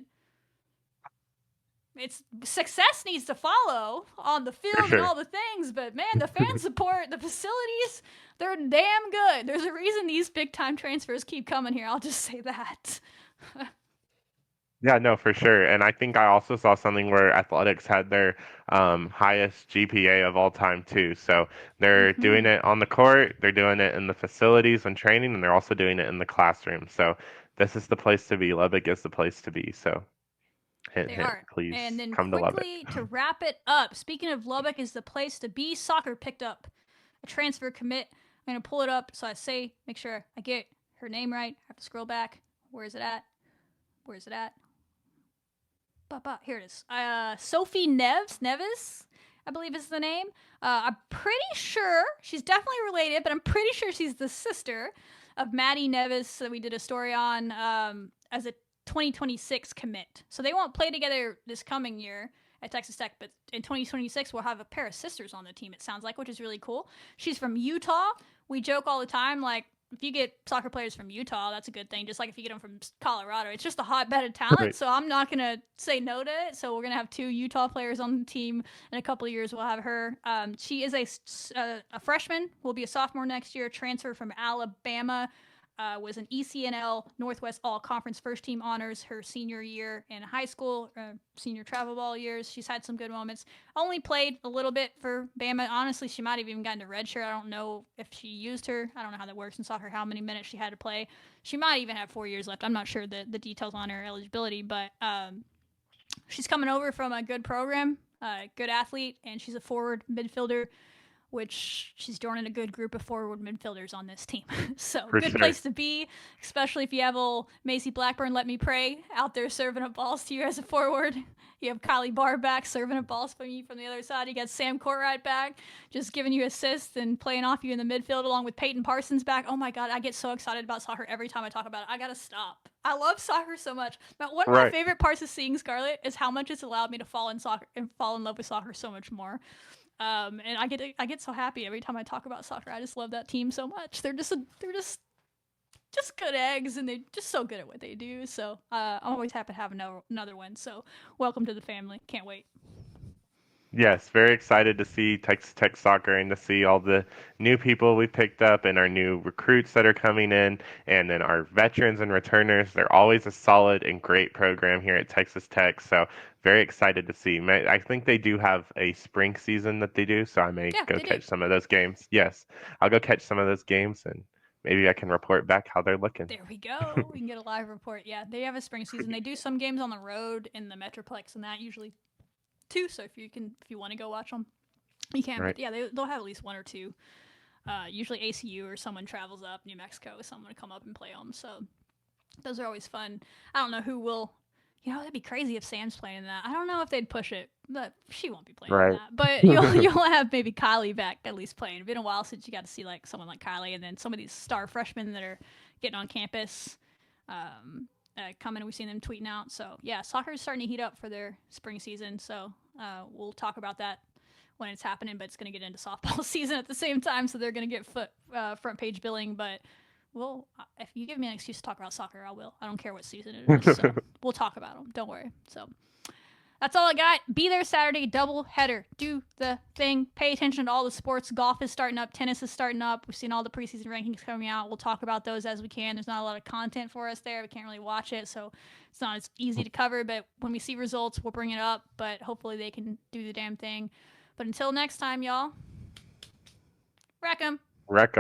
it's success needs to follow on the field sure. and all the things, but man, the fan support, the facilities, they're damn good. There's a reason these big time transfers keep coming here. I'll just say that. Yeah, no, for sure. And I think I also saw something where athletics had their highest GPA of all time too. So they're doing it on the court, they're doing it in the facilities and training, and they're also doing it in the classroom. So this is the place to be. Lubbock is the place to be. So hint, They hint, are. please And then come to Lubbock. quickly to wrap it up, speaking of Lubbock is the place to be, soccer picked up a transfer commit. I'm going to pull it up so I say, make sure I get her name right. I have to scroll back. Where is it at? Where is it at? Here it is. Sophie Neves, I believe is the name. I'm pretty sure she's definitely related, but I'm pretty sure she's the sister of Maddie Neves that we did a story on as a 2026 commit. So they won't play together this coming year at Texas Tech, but in 2026 we'll have a pair of sisters on the team, it sounds like, which is really cool. She's from Utah. We joke all the time, like, if you get soccer players from Utah, that's a good thing. Just like if you get them from Colorado, it's just a hotbed of talent. Right. So I'm not going to say no to it. So we're going to have 2 Utah players on the team. In a couple of years, we'll have her. She is a freshman, will be a sophomore next year, transfer from Alabama. Was an ECNL Northwest All-Conference first-team honors her senior year in high school, senior travel ball years. She's had some good moments. Only played a little bit for Bama. Honestly, she might have even gotten to redshirt. I don't know if she used her. I don't know how that works in soccer, how many minutes she had to play. She might even have 4 years left. I'm not sure the details on her eligibility, but she's coming over from a good program, good athlete, and she's a forward midfielder, which she's joining a good group of forward midfielders on this team. So for good place to be, especially if you have old Macy Blackburn, let me pray, out there serving up balls to you as a forward. You have Kylie Barr back serving up balls from you from the other side. You got Sam Courtright back, just giving you assists and playing off you in the midfield, along with Peyton Parsons back. Oh my God, I get so excited about soccer every time I talk about it. I gotta stop. I love soccer so much. But one of my favorite parts of seeing Scarlett is how much it's allowed me to fall in love with soccer so much more. And I get so happy every time I talk about soccer. I just love that team so much. They're just good eggs, and they're just so good at what they do. So I'm always happy to have another one. So welcome to the family. Can't wait. Yes, very excited to see Texas Tech soccer and to see all the new people we picked up and our new recruits that are coming in, and then our veterans and returners. They're always a solid and great program here at Texas Tech, so very excited to see. I think they do have a spring season that they do, so I may go catch some of those games. Yes, I'll go catch some of those games, and maybe I can report back how they're looking. There we go. We can get a live report. Yeah, they have a spring season. They do some games on the road in the Metroplex, and that usually too, so if you want to go watch them, you can. Right. But yeah, they'll have at least 1 or 2. Usually ACU or someone travels up, New Mexico, someone to come up and play them. So those are always fun. I don't know who will. That'd be crazy if Sam's playing that. I don't know if they'd push it, but she won't be playing that. But you'll have maybe Kylie back at least playing. It's been a while since you got to see like someone like Kylie, and then some of these star freshmen that are getting on campus. Coming, we've seen them tweeting out. So yeah, soccer is starting to heat up for their spring season. So we'll talk about that when it's happening, but it's going to get into softball season at the same time. So they're going to get front page billing. But if you give me an excuse to talk about soccer, I will. I don't care what season it is. So we'll talk about them. Don't worry. So that's all I got. Be there Saturday, double header. Do the thing. Pay attention to all the sports. Golf is starting up. Tennis is starting up. We've seen all the preseason rankings coming out. We'll talk about those as we can. There's not a lot of content for us there. We can't really watch it, so it's not as easy to cover. But when we see results, we'll bring it up. But hopefully they can do the damn thing. But until next time, y'all, wreck 'em. Wreck 'em.